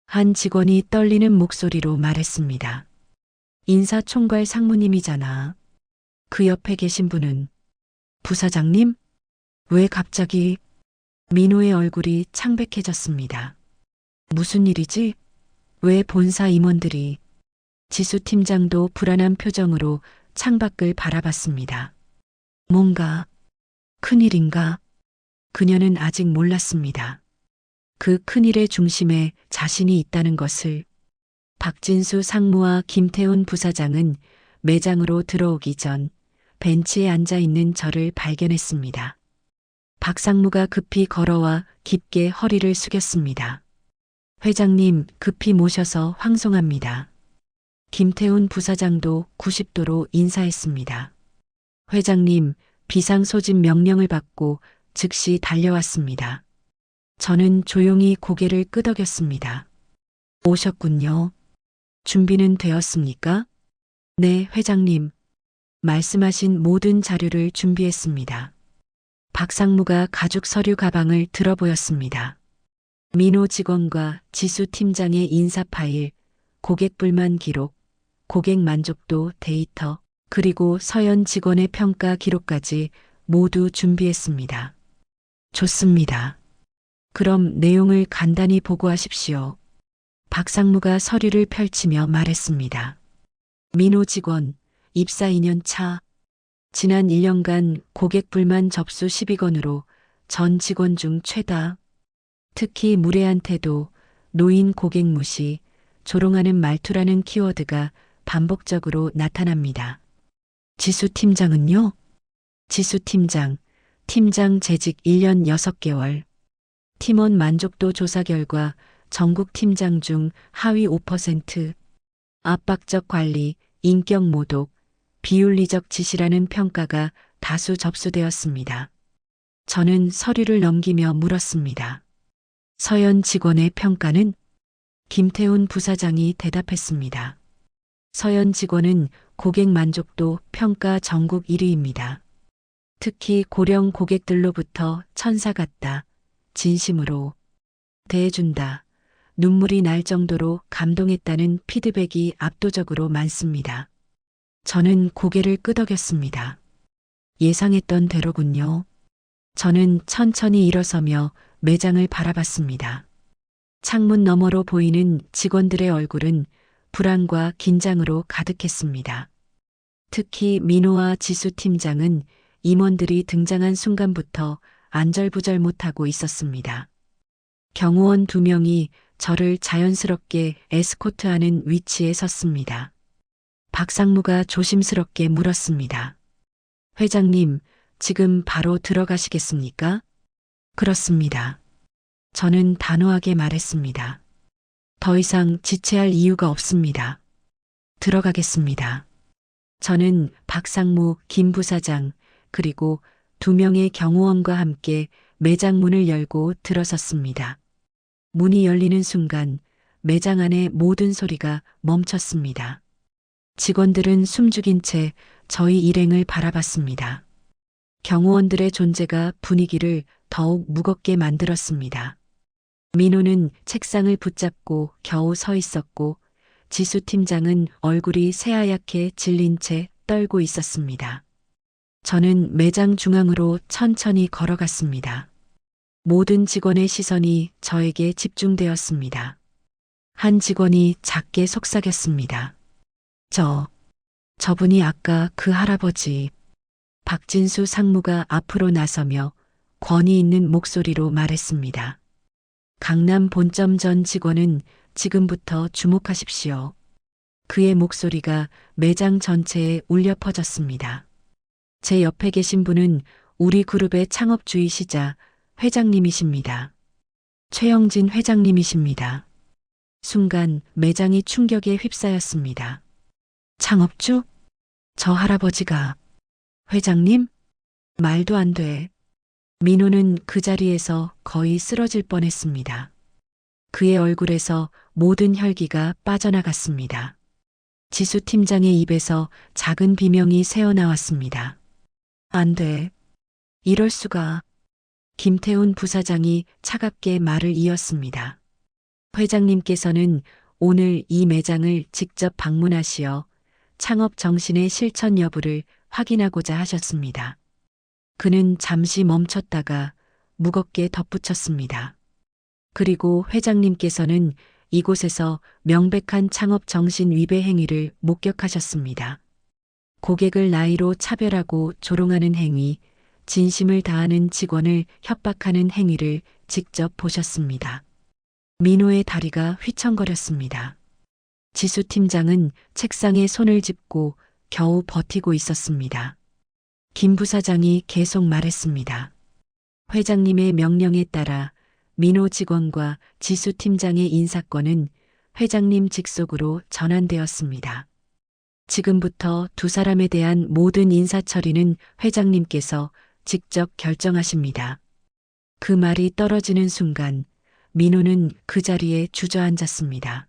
한 직원이 떨리는 목소리로 말했습니다. 인사총괄 상무님이잖아. 그 옆에 계신 분은 부사장님? 왜 갑자기? 민호의 얼굴이 창백해졌습니다. 무슨 일이지? 왜 본사 임원들이? 지수 팀장도 불안한 표정으로 창밖을 바라봤습니다. 뭔가 큰일인가? 그녀는 아직 몰랐습니다. 그 큰일의 중심에 자신이 있다는 것을. 박진수 상무와 김태훈 부사장은 매장으로 들어오기 전 벤치에 앉아 있는 저를 발견했습니다. 박 상무가 급히 걸어와 깊게 허리를 숙였습니다. 회장님, 급히 모셔서 황송합니다. 김태훈 부사장도 90도로 인사했습니다. 회장님, 비상소집 명령을 받고 즉시 달려왔습니다. 저는 조용히 고개를 끄덕였습니다. 오셨군요. 준비는 되었습니까? 네, 회장님. 말씀하신 모든 자료를 준비했습니다. 박 상무가 가죽 서류 가방을 들어 보였습니다. 민호 직원과 지수 팀장의 인사 파일, 고객 불만 기록, 고객 만족도 데이터, 그리고 서연 직원의 평가 기록까지 모두 준비했습니다. 좋습니다. 그럼 내용을 간단히 보고하십시오. 박 상무가 서류를 펼치며 말했습니다. 민호 직원, 입사 2년 차. 지난 1년간 고객 불만 접수 12건으로 전 직원 중 최다. 특히 무례한 태도, 노인 고객 무시, 조롱하는 말투라는 키워드가 반복적으로 나타납니다. 지수 팀장은요? 지수 팀장 재직 1년 6개월. 팀원 만족도 조사 결과 전국 팀장 중 하위 5%, 압박적 관리, 인격 모독, 비윤리적 지시라는 평가가 다수 접수되었습니다. 저는 서류를 넘기며 물었습니다. 서연 직원의 평가는? 김태훈 부사장이 대답했습니다. 서연 직원은 고객 만족도 평가 전국 1위입니다. 특히 고령 고객들로부터 천사 같다, 진심으로 대해준다, 눈물이 날 정도로 감동했다는 피드백이 압도적으로 많습니다. 저는 고개를 끄덕였습니다. 예상했던 대로군요. 저는 천천히 일어서며 매장을 바라봤습니다. 창문 너머로 보이는 직원들의 얼굴은 불안과 긴장으로 가득했습니다. 특히 민호와 지수 팀장은 임원들이 등장한 순간부터 안절부절 못하고 있었습니다. 경호원 2명이 저를 자연스럽게 에스코트하는 위치에 섰습니다. 박 상무가 조심스럽게 물었습니다. 회장님, 지금 바로 들어가시겠습니까? 그렇습니다. 저는 단호하게 말했습니다. 더 이상 지체할 이유가 없습니다. 들어가겠습니다. 저는 박 상무, 김 부사장, 그리고 2명의 경호원과 함께 매장 문을 열고 들어섰습니다. 문이 열리는 순간 매장 안의 모든 소리가 멈췄습니다. 직원들은 숨죽인 채 저희 일행을 바라봤습니다. 경호원들의 존재가 분위기를 더욱 무겁게 만들었습니다. 민호는 책상을 붙잡고 겨우 서 있었고 지수 팀장은 얼굴이 새하얗게 질린 채 떨고 있었습니다. 저는 매장 중앙으로 천천히 걸어갔습니다. 모든 직원의 시선이 저에게 집중되었습니다. 한 직원이 작게 속삭였습니다. 저분이 아까 그 할아버지. 박진수 상무가 앞으로 나서며 권위 있는 목소리로 말했습니다. 강남 본점 전 직원은 지금부터 주목하십시오. 그의 목소리가 매장 전체에 울려 퍼졌습니다. 제 옆에 계신 분은 우리 그룹의 창업주이시자 회장님이십니다. 최영진 회장님이십니다. 순간 매장이 충격에 휩싸였습니다. 창업주? 저 할아버지가 회장님? 말도 안 돼. 민호는 그 자리에서 거의 쓰러질 뻔했습니다. 그의 얼굴에서 모든 혈기가 빠져나갔습니다. 지수 팀장의 입에서 작은 비명이 새어나왔습니다. 안 돼. 이럴 수가. 김태훈 부사장이 차갑게 말을 이었습니다. 회장님께서는 오늘 이 매장을 직접 방문하시어 창업 정신의 실천 여부를 확인하고자 하셨습니다. 그는 잠시 멈췄다가 무겁게 덧붙였습니다. 그리고 회장님께서는 이곳에서 명백한 창업 정신 위배 행위를 목격하셨습니다. 고객을 나이로 차별하고 조롱하는 행위, 진심을 다하는 직원을 협박하는 행위를 직접 보셨습니다. 민호의 다리가 휘청거렸습니다. 지수 팀장은 책상에 손을 짚고 겨우 버티고 있었습니다. 김 부사장이 계속 말했습니다. 회장님의 명령에 따라 민호 직원과 지수 팀장의 인사권은 회장님 직속으로 전환되었습니다. 지금부터 두 사람에 대한 모든 인사 처리는 회장님께서 직접 결정하십니다. 그 말이 떨어지는 순간 민호는 그 자리에 주저앉았습니다.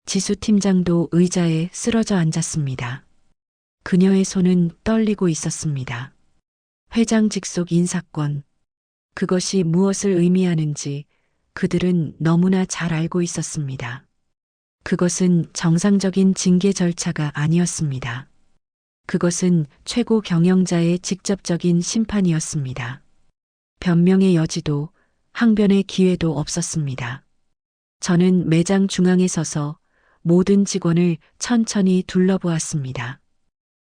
지수 팀장도 의자에 쓰러져 앉았습니다. 그녀의 손은 떨리고 있었습니다. 회장 직속 인사권. 그것이 무엇을 의미하는지 그들은 너무나 잘 알고 있었습니다. 그것은 정상적인 징계 절차가 아니었습니다. 그것은 최고 경영자의 직접적인 심판이었습니다. 변명의 여지도 항변의 기회도 없었습니다. 저는 매장 중앙에 서서 모든 직원을 천천히 둘러보았습니다.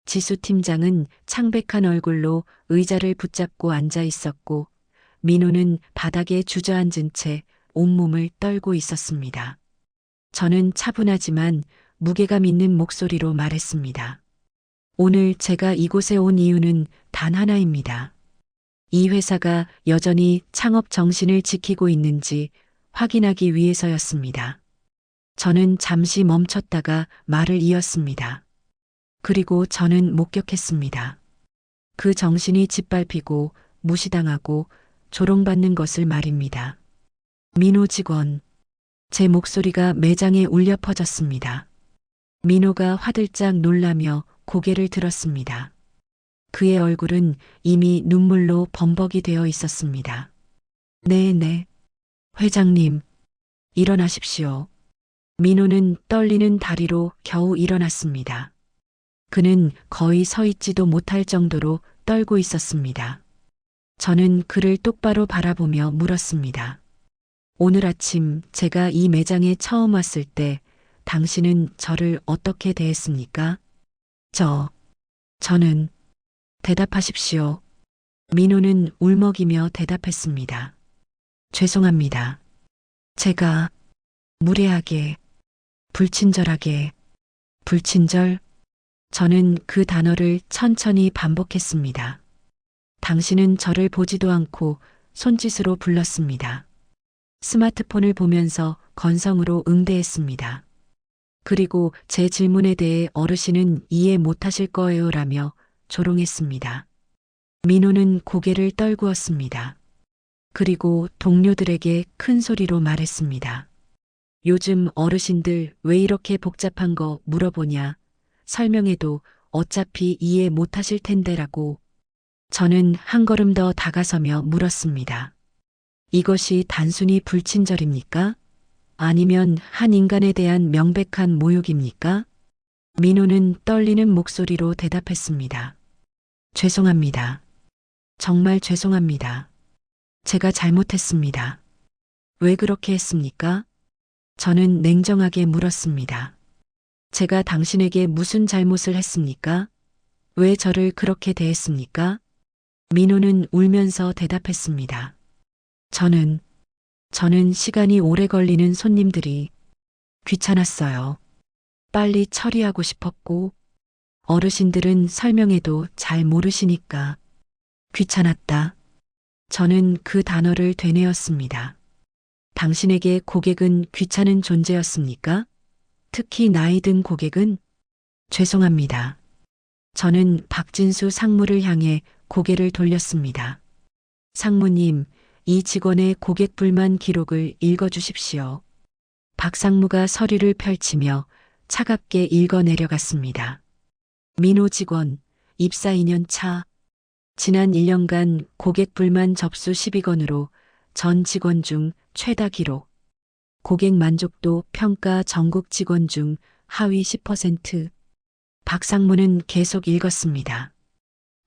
지수 팀장은 창백한 얼굴로 의자를 붙잡고 앉아 있었고 민호는 바닥에 주저앉은 채 온몸을 떨고 있었습니다. 저는 차분하지만 무게감 있는 목소리로 말했습니다. 오늘 제가 이곳에 온 이유는 단 하나입니다. 이 회사가 여전히 창업 정신을 지키고 있는지 확인하기 위해서였습니다. 저는 잠시 멈췄다가 말을 이었습니다. 그리고 저는 목격했습니다. 그 정신이 짓밟히고 무시당하고 조롱받는 것을 말입니다. 민호 직원. 제 목소리가 매장에 울려 퍼졌습니다. 민호가 화들짝 놀라며 고개를 들었습니다. 그의 얼굴은 이미 눈물로 범벅이 되어 있었습니다. 네. 회장님, 일어나십시오. 민호는 떨리는 다리로 겨우 일어났습니다. 그는 거의 서 있지도 못할 정도로 떨고 있었습니다. 저는 그를 똑바로 바라보며 물었습니다. 오늘 아침 제가 이 매장에 처음 왔을 때 당신은 저를 어떻게 대했습니까? 저는 대답하십시오. 민호는 울먹이며 대답했습니다. 죄송합니다. 제가 무례하게, 불친절하게, 불친절? 저는 그 단어를 천천히 반복했습니다. 당신은 저를 보지도 않고 손짓으로 불렀습니다. 스마트폰을 보면서 건성으로 응대했습니다. 그리고 제 질문에 대해 어르신은 이해 못하실 거예요 라며 조롱했습니다. 민호는 고개를 떨구었습니다. 그리고 동료들에게 큰 소리로 말했습니다. 요즘 어르신들 왜 이렇게 복잡한 거 물어보냐? 설명해도 어차피 이해 못하실 텐데라고. 저는 한 걸음 더 다가서며 물었습니다. 이것이 단순히 불친절입니까? 아니면 한 인간에 대한 명백한 모욕입니까? 민호는 떨리는 목소리로 대답했습니다. 죄송합니다. 정말 죄송합니다. 제가 잘못했습니다. 왜 그렇게 했습니까? 저는 냉정하게 물었습니다. 제가 당신에게 무슨 잘못을 했습니까? 왜 저를 그렇게 대했습니까? 민호는 울면서 대답했습니다. 저는 시간이 오래 걸리는 손님들이 귀찮았어요. 빨리 처리하고 싶었고, 어르신들은 설명해도 잘 모르시니까 귀찮았다. 저는 그 단어를 되뇌었습니다. 당신에게 고객은 귀찮은 존재였습니까? 특히 나이 든 고객은? 죄송합니다. 저는 박진수 상무를 향해 고개를 돌렸습니다. 상무님, 이 직원의 고객 불만 기록을 읽어주십시오. 박 상무가 서류를 펼치며 차갑게 읽어 내려갔습니다. 민호 직원, 입사 2년 차. 지난 1년간 고객 불만 접수 12건으로 전 직원 중 최다 기록. 고객 만족도 평가 전국 직원 중 하위 10%. 박 상무는 계속 읽었습니다.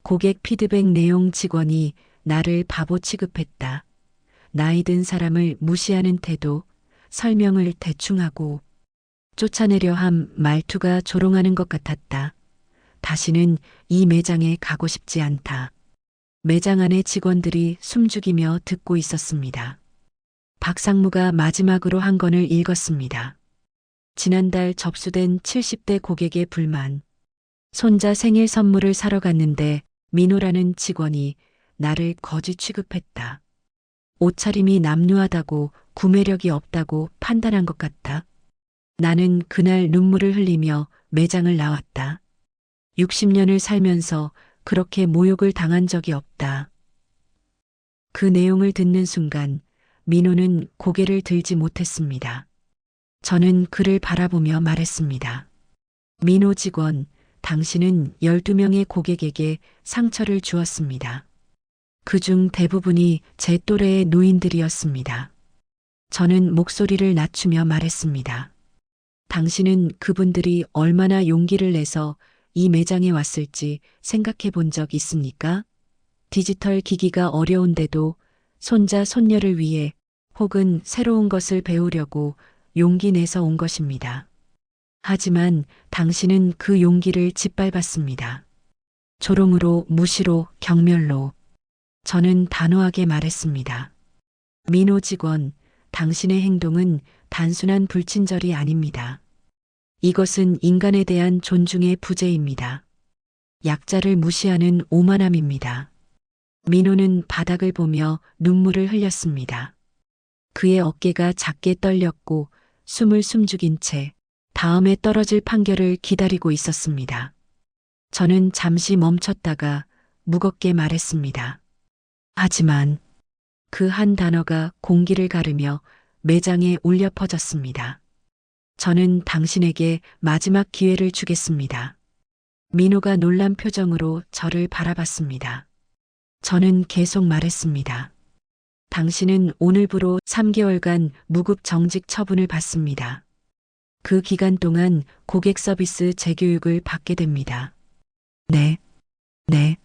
고객 피드백 내용 직원이 나를 바보 취급했다. 나이 든 사람을 무시하는 태도, 설명을 대충 하고 쫓아내려 함 말투가 조롱하는 것 같았다. 다시는 이 매장에 가고 싶지 않다. 매장 안의 직원들이 숨죽이며 듣고 있었습니다. 박 상무가 마지막으로 한 건을 읽었습니다. 지난달 접수된 70대 고객의 불만. 손자 생일 선물을 사러 갔는데 민호라는 직원이 나를 거지 취급했다. 옷차림이 남루하다고 구매력이 없다고 판단한 것 같다. 나는 그날 눈물을 흘리며 매장을 나왔다. 60년을 살면서 그렇게 모욕을 당한 적이 없다. 그 내용을 듣는 순간 민호는 고개를 들지 못했습니다. 저는 그를 바라보며 말했습니다. 민호 직원, 당신은 12명의 고객에게 상처를 주었습니다. 그중 대부분이 제 또래의 노인들이었습니다. 저는 목소리를 낮추며 말했습니다. 당신은 그분들이 얼마나 용기를 내서 이 매장에 왔을지 생각해 본 적 있습니까? 디지털 기기가 어려운데도 손자 손녀를 위해 혹은 새로운 것을 배우려고 용기 내서 온 것입니다. 하지만 당신은 그 용기를 짓밟았습니다. 조롱으로, 무시로, 경멸로. 저는 단호하게 말했습니다. 민호 직원, 당신의 행동은 단순한 불친절이 아닙니다. 이것은 인간에 대한 존중의 부재입니다. 약자를 무시하는 오만함입니다. 민호는 바닥을 보며 눈물을 흘렸습니다. 그의 어깨가 작게 떨렸고 숨을 숨죽인 채 다음에 떨어질 판결을 기다리고 있었습니다. 저는 잠시 멈췄다가 무겁게 말했습니다. 하지만 그 한 단어가 공기를 가르며 매장에 울려 퍼졌습니다. 저는 당신에게 마지막 기회를 주겠습니다. 민호가 놀란 표정으로 저를 바라봤습니다. 저는 계속 말했습니다. 당신은 오늘부로 3개월간 무급 정직 처분을 받습니다. 그 기간 동안 고객 서비스 재교육을 받게 됩니다. 네.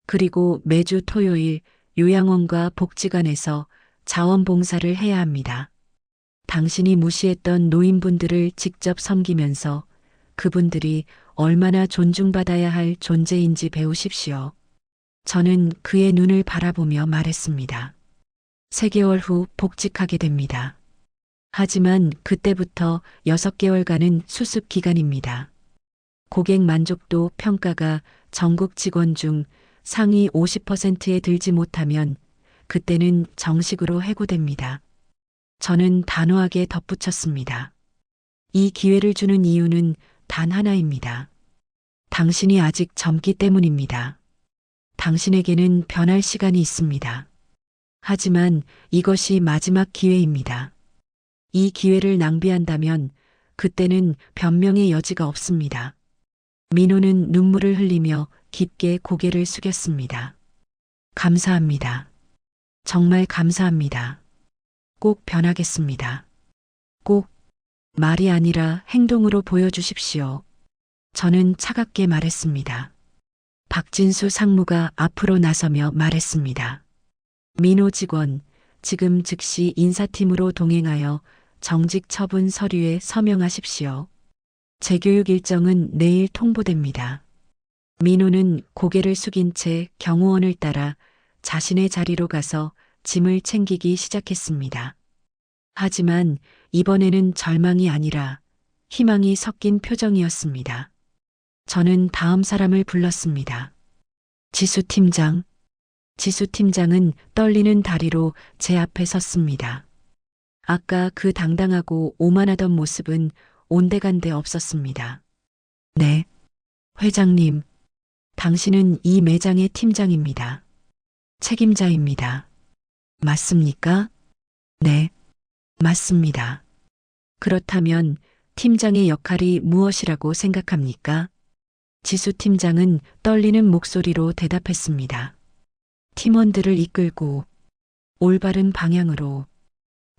그리고 매주 토요일 요양원과 복지관에서 자원봉사를 해야 합니다. 당신이 무시했던 노인분들을 직접 섬기면서 그분들이 얼마나 존중받아야 할 존재인지 배우십시오. 저는 그의 눈을 바라보며 말했습니다. 3개월 후 복직하게 됩니다. 하지만 그때부터 6개월간은 수습 기간입니다. 고객 만족도 평가가 전국 직원 중 상위 50%에 들지 못하면 그때는 정식으로 해고됩니다. 저는 단호하게 덧붙였습니다. 이 기회를 주는 이유는 단 하나입니다. 당신이 아직 젊기 때문입니다. 당신에게는 변할 시간이 있습니다. 하지만 이것이 마지막 기회입니다. 이 기회를 낭비한다면 그때는 변명의 여지가 없습니다. 민호는 눈물을 흘리며 깊게 고개를 숙였습니다. 감사합니다. 정말 감사합니다. 꼭 변하겠습니다. 꼭 말이 아니라 행동으로 보여주십시오. 저는 차갑게 말했습니다. 박진수 상무가 앞으로 나서며 말했습니다. 민호 직원, 지금 즉시 인사팀으로 동행하여 정직 처분 서류에 서명하십시오. 재교육 일정은 내일 통보됩니다. 민호는 고개를 숙인 채 경호원을 따라 자신의 자리로 가서 짐을 챙기기 시작했습니다. 하지만 이번에는 절망이 아니라 희망이 섞인 표정이었습니다. 저는 다음 사람을 불렀습니다. 지수 팀장. 지수 팀장은 떨리는 다리로 제 앞에 섰습니다. 아까 그 당당하고 오만하던 모습은 온데간데 없었습니다. 네, 회장님. 당신은 이 매장의 팀장입니다. 책임자입니다. 맞습니까? 네, 맞습니다. 그렇다면 팀장의 역할이 무엇이라고 생각합니까? 지수 팀장은 떨리는 목소리로 대답했습니다. 팀원들을 이끌고 올바른 방향으로,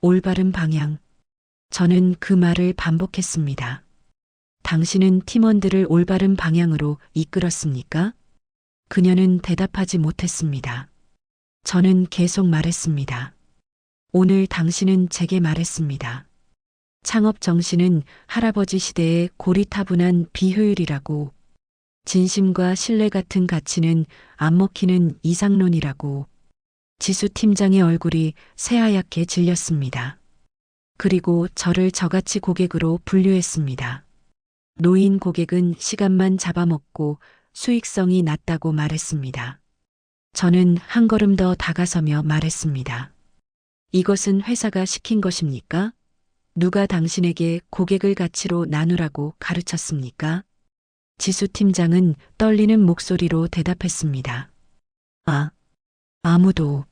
올바른 방향. 저는 그 말을 반복했습니다. 당신은 팀원들을 올바른 방향으로 이끌었습니까? 그녀는 대답하지 못했습니다. 저는 계속 말했습니다. 오늘 당신은 제게 말했습니다. 창업 정신은 할아버지 시대의 고리타분한 비효율이라고, 진심과 신뢰 같은 가치는 안 먹히는 이상론이라고. 지수 팀장의 얼굴이 새하얗게 질렸습니다. 그리고 저를 저가치 고객으로 분류했습니다. 노인 고객은 시간만 잡아먹고 수익성이 낮다고 말했습니다. 저는 한 걸음 더 다가서며 말했습니다. 이것은 회사가 시킨 것입니까? 누가 당신에게 고객을 가치로 나누라고 가르쳤습니까? 지수 팀장은 떨리는 목소리로 대답했습니다. 아무도.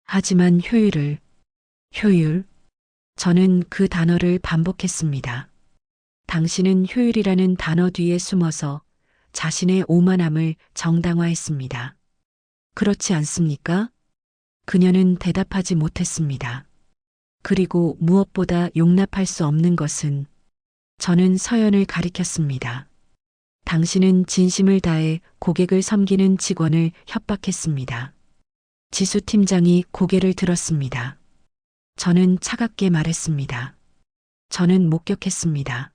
하지만 효율. 저는 그 단어를 반복했습니다. 당신은 효율이라는 단어 뒤에 숨어서 자신의 오만함을 정당화했습니다. 그렇지 않습니까? 그녀는 대답하지 못했습니다. 그리고 무엇보다 용납할 수 없는 것은, 저는 서연을 가리켰습니다. 당신은 진심을 다해 고객을 섬기는 직원을 협박했습니다. 지수 팀장이 고개를 들었습니다. 저는 차갑게 말했습니다. 저는 목격했습니다.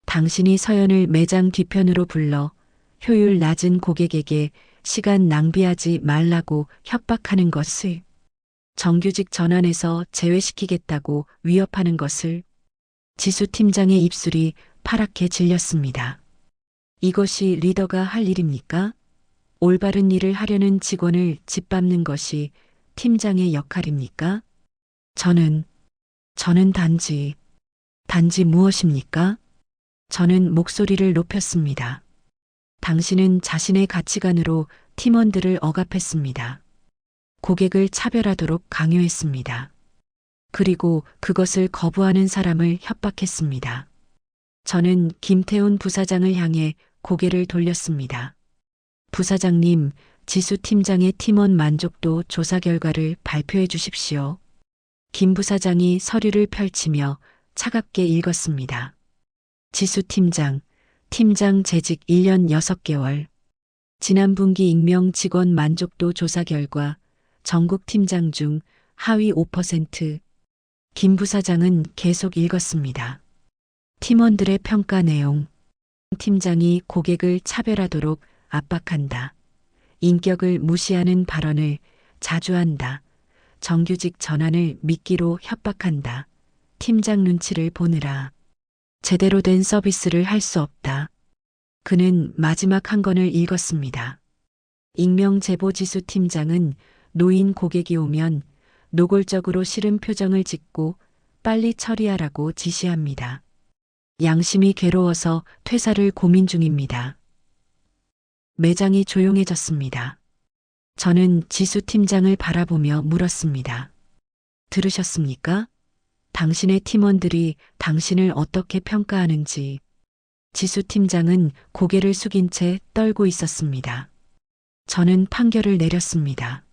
당신이 서연을 매장 뒤편으로 불러 효율 낮은 고객에게 시간 낭비하지 말라고 협박하는 것을, 정규직 전환에서 제외시키겠다고 위협하는 것을. 지수 팀장의 입술이 파랗게 질렸습니다. 이것이 리더가 할 일입니까? 올바른 일을 하려는 직원을 짓밟는 것이 팀장의 역할입니까? 저는 단지 무엇입니까? 저는 목소리를 높였습니다. 당신은 자신의 가치관으로 팀원들을 억압했습니다. 고객을 차별하도록 강요했습니다. 그리고 그것을 거부하는 사람을 협박했습니다. 저는 김태훈 부사장을 향해 고개를 돌렸습니다. 부사장님, 지수 팀장의 팀원 만족도 조사 결과를 발표해 주십시오. 김 부사장이 서류를 펼치며 차갑게 읽었습니다. 지수 팀장 재직 1년 6개월. 지난 분기 익명 직원 만족도 조사 결과 전국 팀장 중 하위 5%. 김 부사장은 계속 읽었습니다. 팀원들의 평가 내용. 팀장이 고객을 차별하도록 압박한다. 인격을 무시하는 발언을 자주 한다. 정규직 전환을 미끼로 협박한다. 팀장 눈치를 보느라 제대로 된 서비스를 할 수 없다. 그는 마지막 한 권을 읽었습니다. 익명 제보 지수 팀장은 노인 고객이 오면 노골적으로 싫은 표정을 짓고 빨리 처리하라고 지시합니다. 양심이 괴로워서 퇴사를 고민 중입니다. 매장이 조용해졌습니다. 저는 지수 팀장을 바라보며 물었습니다. 들으셨습니까? 당신의 팀원들이 당신을 어떻게 평가하는지. 지수 팀장은 고개를 숙인 채 떨고 있었습니다. 저는 판결을 내렸습니다.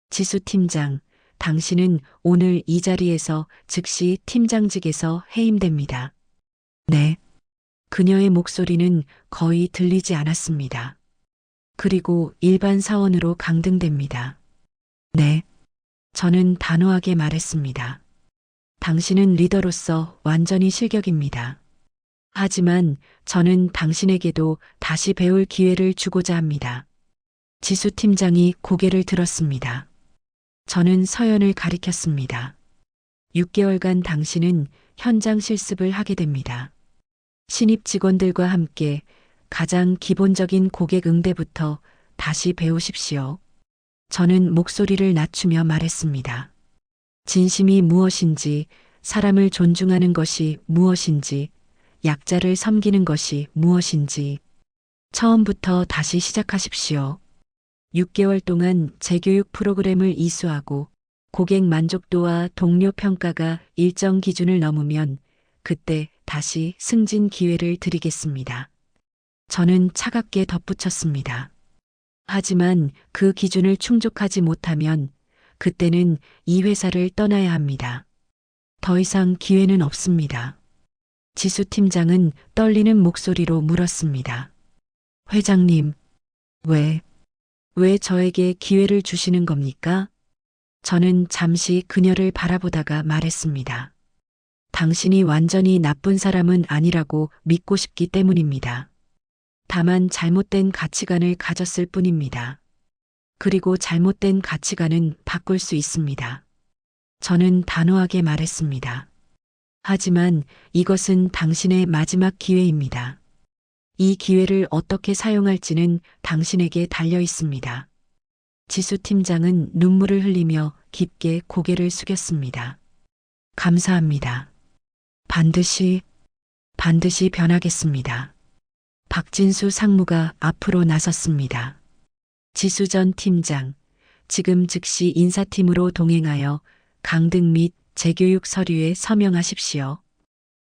지수 팀장, 당신은 오늘 이 자리에서 즉시 팀장직에서 해임됩니다. 네. 그녀의 목소리는 거의 들리지 않았습니다. 그리고 일반 사원으로 강등됩니다. 네. 저는 단호하게 말했습니다. 당신은 리더로서 완전히 실격입니다. 하지만 저는 당신에게도 다시 배울 기회를 주고자 합니다. 지수 팀장이 고개를 들었습니다. 저는 서연을 가리켰습니다. 6개월간 당신은 현장 실습을 하게 됩니다. 신입 직원들과 함께 가장 기본적인 고객 응대부터 다시 배우십시오. 저는 목소리를 낮추며 말했습니다. 진심이 무엇인지, 사람을 존중하는 것이 무엇인지, 약자를 섬기는 것이 무엇인지, 처음부터 다시 시작하십시오. 6개월 동안 재교육 프로그램을 이수하고 고객 만족도와 동료 평가가 일정 기준을 넘으면 그때 다시 승진 기회를 드리겠습니다. 저는 차갑게 덧붙였습니다. 하지만 그 기준을 충족하지 못하면 그때는 이 회사를 떠나야 합니다. 더 이상 기회는 없습니다. 지수 팀장은 떨리는 목소리로 물었습니다. 회장님, 왜 저에게 기회를 주시는 겁니까? 저는 잠시 그녀를 바라보다가 말했습니다. 당신이 완전히 나쁜 사람은 아니라고 믿고 싶기 때문입니다. 다만 잘못된 가치관을 가졌을 뿐입니다. 그리고 잘못된 가치관은 바꿀 수 있습니다. 저는 단호하게 말했습니다. 하지만 이것은 당신의 마지막 기회입니다. 이 기회를 어떻게 사용할지는 당신에게 달려 있습니다. 지수 팀장은 눈물을 흘리며 깊게 고개를 숙였습니다. 감사합니다. 반드시 변하겠습니다. 박진수 상무가 앞으로 나섰습니다. 지수 전 팀장, 지금 즉시 인사팀으로 동행하여 강등 및 재교육 서류에 서명하십시오.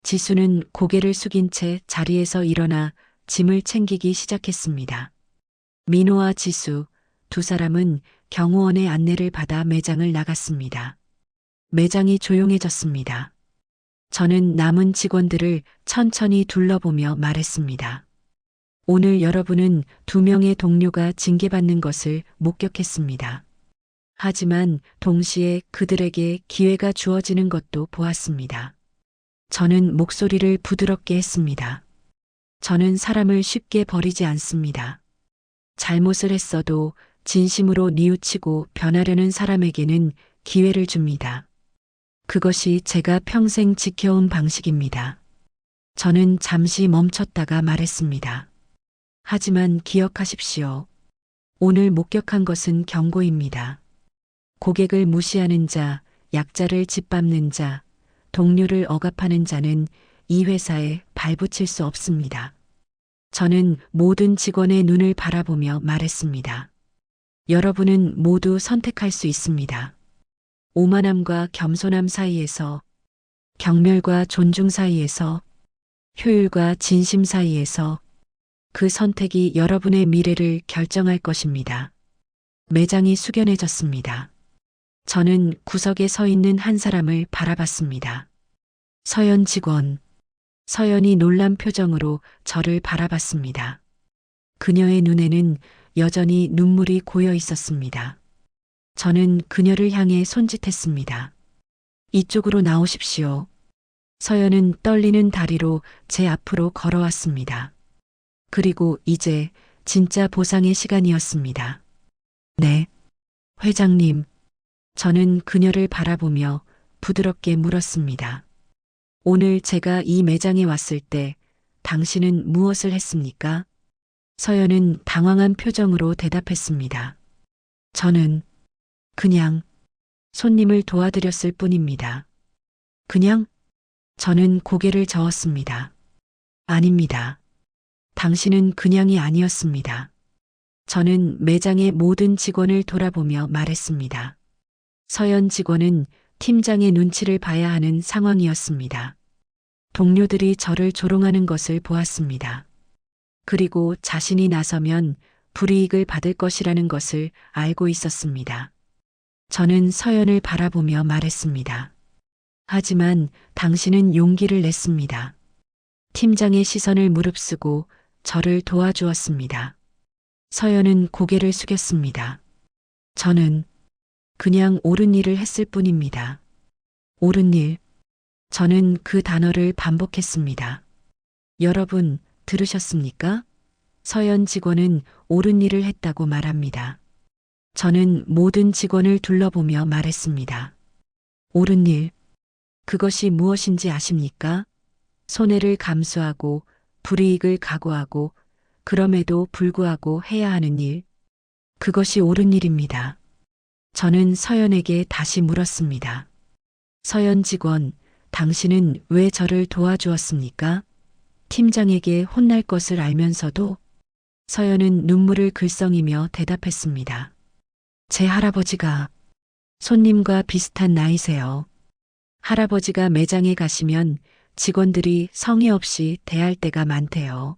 지수는 고개를 숙인 채 자리에서 일어나 짐을 챙기기 시작했습니다. 민호와 지수, 두 사람은 경호원의 안내를 받아 매장을 나갔습니다. 매장이 조용해졌습니다. 저는 남은 직원들을 천천히 둘러보며 말했습니다. 오늘 여러분은 2명의 동료가 징계받는 것을 목격했습니다. 하지만 동시에 그들에게 기회가 주어지는 것도 보았습니다. 저는 목소리를 부드럽게 했습니다. 저는 사람을 쉽게 버리지 않습니다. 잘못을 했어도 진심으로 뉘우치고 변하려는 사람에게는 기회를 줍니다. 그것이 제가 평생 지켜온 방식입니다. 저는 잠시 멈췄다가 말했습니다. 하지만 기억하십시오. 오늘 목격한 것은 경고입니다. 고객을 무시하는 자, 약자를 짓밟는 자, 동료를 억압하는 자는 이 회사에 발붙일 수 없습니다. 저는 모든 직원의 눈을 바라보며 말했습니다. 여러분은 모두 선택할 수 있습니다. 오만함과 겸손함 사이에서, 경멸과 존중 사이에서, 효율과 진심 사이에서 그 선택이 여러분의 미래를 결정할 것입니다. 매장이 숙연해졌습니다. 저는 구석에 서 있는 한 사람을 바라봤습니다. 서연 직원. 서연이 놀란 표정으로 저를 바라봤습니다. 그녀의 눈에는 여전히 눈물이 고여 있었습니다. 저는 그녀를 향해 손짓했습니다. 이쪽으로 나오십시오. 서연은 떨리는 다리로 제 앞으로 걸어왔습니다. 그리고 이제 진짜 보상의 시간이었습니다. 네, 회장님. 저는 그녀를 바라보며 부드럽게 물었습니다. 오늘 제가 이 매장에 왔을 때 당신은 무엇을 했습니까? 서연은 당황한 표정으로 대답했습니다. 저는 그냥 손님을 도와드렸을 뿐입니다. 그냥? 저는 고개를 저었습니다. 아닙니다. 당신은 그냥이 아니었습니다. 저는 매장의 모든 직원을 돌아보며 말했습니다. 서연 직원은 팀장의 눈치를 봐야 하는 상황이었습니다. 동료들이 저를 조롱하는 것을 보았습니다. 그리고 자신이 나서면 불이익을 받을 것이라는 것을 알고 있었습니다. 저는 서연을 바라보며 말했습니다. 하지만 당신은 용기를 냈습니다. 팀장의 시선을 무릅쓰고 저를 도와주었습니다. 서연은 고개를 숙였습니다. 저는 그냥 옳은 일을 했을 뿐입니다. 옳은 일, 저는 그 단어를 반복했습니다. 여러분, 들으셨습니까? 서연 직원은 옳은 일을 했다고 말합니다. 저는 모든 직원을 둘러보며 말했습니다. 옳은 일, 그것이 무엇인지 아십니까? 손해를 감수하고 불이익을 각오하고 그럼에도 불구하고 해야 하는 일. 그것이 옳은 일입니다. 저는 서연에게 다시 물었습니다. 서연 직원, 당신은 왜 저를 도와주었습니까? 팀장에게 혼날 것을 알면서도 서연은 눈물을 글썽이며 대답했습니다. 제 할아버지가 손님과 비슷한 나이세요. 할아버지가 매장에 가시면 직원들이 성의 없이 대할 때가 많대요.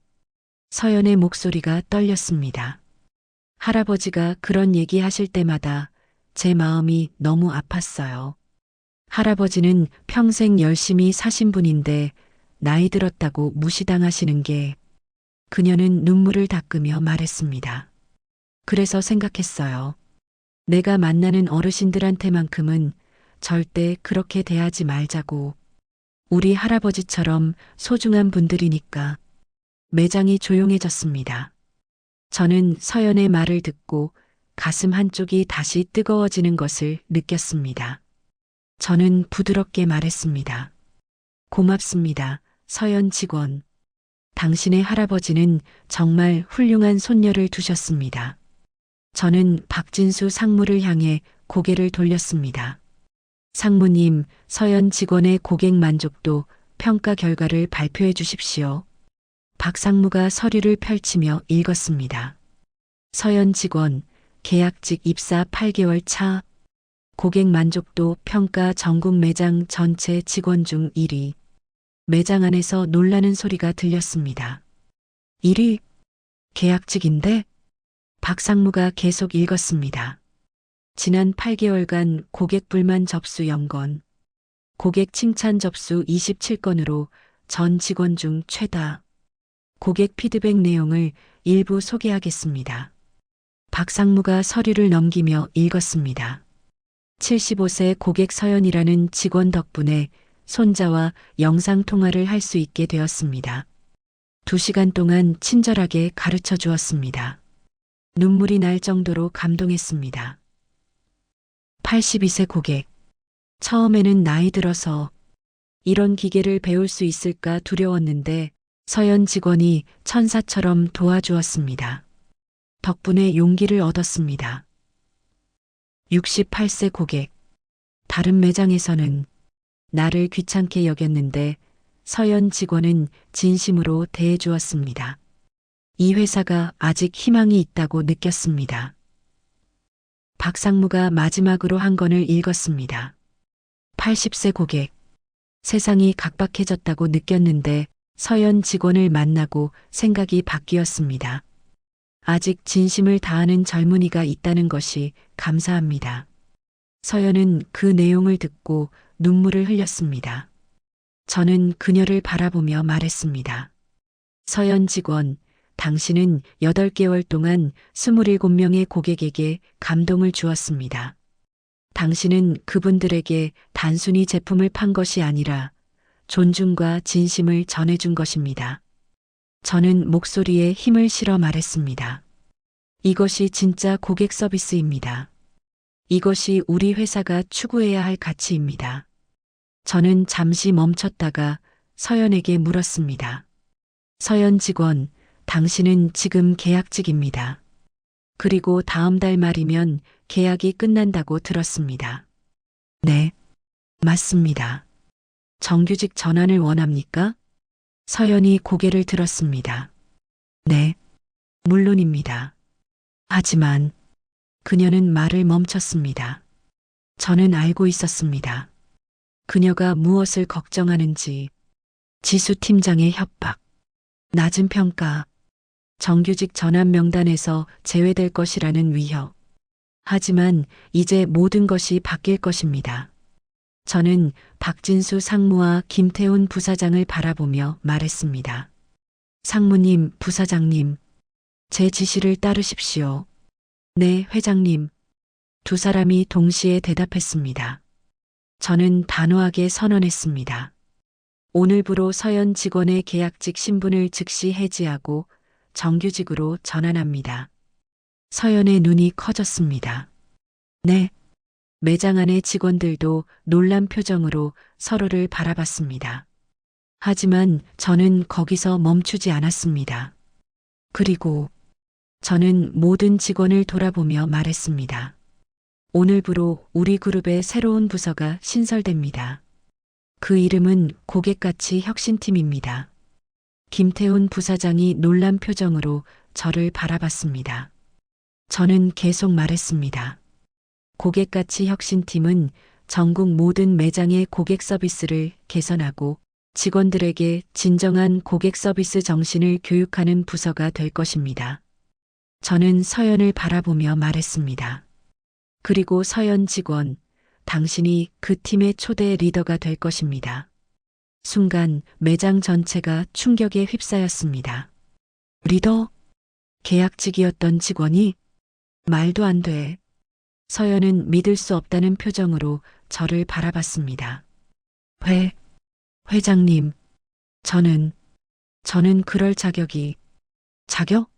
서연의 목소리가 떨렸습니다. 할아버지가 그런 얘기 하실 때마다 제 마음이 너무 아팠어요. 할아버지는 평생 열심히 사신 분인데 나이 들었다고 무시당하시는 게 그녀는 눈물을 닦으며 말했습니다. 그래서 생각했어요. 내가 만나는 어르신들한테만큼은 절대 그렇게 대하지 말자고. 우리 할아버지처럼 소중한 분들이니까. 매장이 조용해졌습니다. 저는 서연의 말을 듣고 가슴 한쪽이 다시 뜨거워지는 것을 느꼈습니다. 저는 부드럽게 말했습니다. 고맙습니다, 서연 직원. 당신의 할아버지는 정말 훌륭한 손녀를 두셨습니다. 저는 박진수 상무를 향해 고개를 돌렸습니다. 상무님, 서연 직원의 고객 만족도 평가 결과를 발표해 주십시오. 박 상무가 서류를 펼치며 읽었습니다. 서연 직원, 계약직 입사 8개월 차, 고객 만족도 평가 전국 매장 전체 직원 중 1위. 매장 안에서 놀라는 소리가 들렸습니다. 1위? 계약직인데? 박 상무가 계속 읽었습니다. 지난 8개월간 고객 불만 접수 0건, 고객 칭찬 접수 27건으로 전 직원 중 최다. 고객 피드백 내용을 일부 소개하겠습니다. 박 상무가 서류를 넘기며 읽었습니다. 75세 고객 서연이라는 직원 덕분에 손자와 영상통화를 할 수 있게 되었습니다. 2시간 동안 친절하게 가르쳐 주었습니다. 눈물이 날 정도로 감동했습니다. 82세 고객. 처음에는 나이 들어서 이런 기계를 배울 수 있을까 두려웠는데 서연 직원이 천사처럼 도와주었습니다. 덕분에 용기를 얻었습니다. 68세 고객. 다른 매장에서는 나를 귀찮게 여겼는데 서연 직원은 진심으로 대해주었습니다. 이 회사가 아직 희망이 있다고 느꼈습니다. 박 상무가 마지막으로 한 건을 읽었습니다. 80세 고객. 세상이 각박해졌다고 느꼈는데 서연 직원을 만나고 생각이 바뀌었습니다. 아직 진심을 다하는 젊은이가 있다는 것이 감사합니다. 서연은 그 내용을 듣고 눈물을 흘렸습니다. 저는 그녀를 바라보며 말했습니다. 서연 직원, 당신은 8개월 동안 27명의 고객에게 감동을 주었습니다. 당신은 그분들에게 단순히 제품을 판 것이 아니라 존중과 진심을 전해준 것입니다. 저는 목소리에 힘을 실어 말했습니다. 이것이 진짜 고객 서비스입니다. 이것이 우리 회사가 추구해야 할 가치입니다. 저는 잠시 멈췄다가 서연에게 물었습니다. 서연 직원, 당신은 지금 계약직입니다. 그리고 다음 달 말이면 계약이 끝난다고 들었습니다. 네, 맞습니다. 정규직 전환을 원합니까? 서연이 고개를 들었습니다. 네, 물론입니다. 하지만 그녀는 말을 멈췄습니다. 저는 알고 있었습니다. 그녀가 무엇을 걱정하는지. 지수 팀장의 협박, 낮은 평가, 정규직 전환 명단에서 제외될 것이라는 위협. 하지만 이제 모든 것이 바뀔 것입니다. 저는 박진수 상무와 김태훈 부사장을 바라보며 말했습니다. 상무님, 부사장님, 제 지시를 따르십시오. 네, 회장님. 두 사람이 동시에 대답했습니다. 저는 단호하게 선언했습니다. 오늘부로 서연 직원의 계약직 신분을 즉시 해지하고 정규직으로 전환합니다. 서연의 눈이 커졌습니다. 네. 매장 안의 직원들도 놀란 표정으로 서로를 바라봤습니다. 하지만 저는 거기서 멈추지 않았습니다. 그리고 저는 모든 직원을 돌아보며 말했습니다. 오늘부로 우리 그룹의 새로운 부서가 신설됩니다. 그 이름은 고객가치 혁신팀입니다. 김태훈 부사장이 놀란 표정으로 저를 바라봤습니다. 저는 계속 말했습니다. 고객가치 혁신팀은 전국 모든 매장의 고객 서비스를 개선하고 직원들에게 진정한 고객 서비스 정신을 교육하는 부서가 될 것입니다. 저는 서연을 바라보며 말했습니다. 그리고 서연 직원, 당신이 그 팀의 초대 리더가 될 것입니다. 순간 매장 전체가 충격에 휩싸였습니다. 리더? 계약직이었던 직원이? 말도 안 돼. 서연은 믿을 수 없다는 표정으로 저를 바라봤습니다. 회장님, 저는 그럴 자격?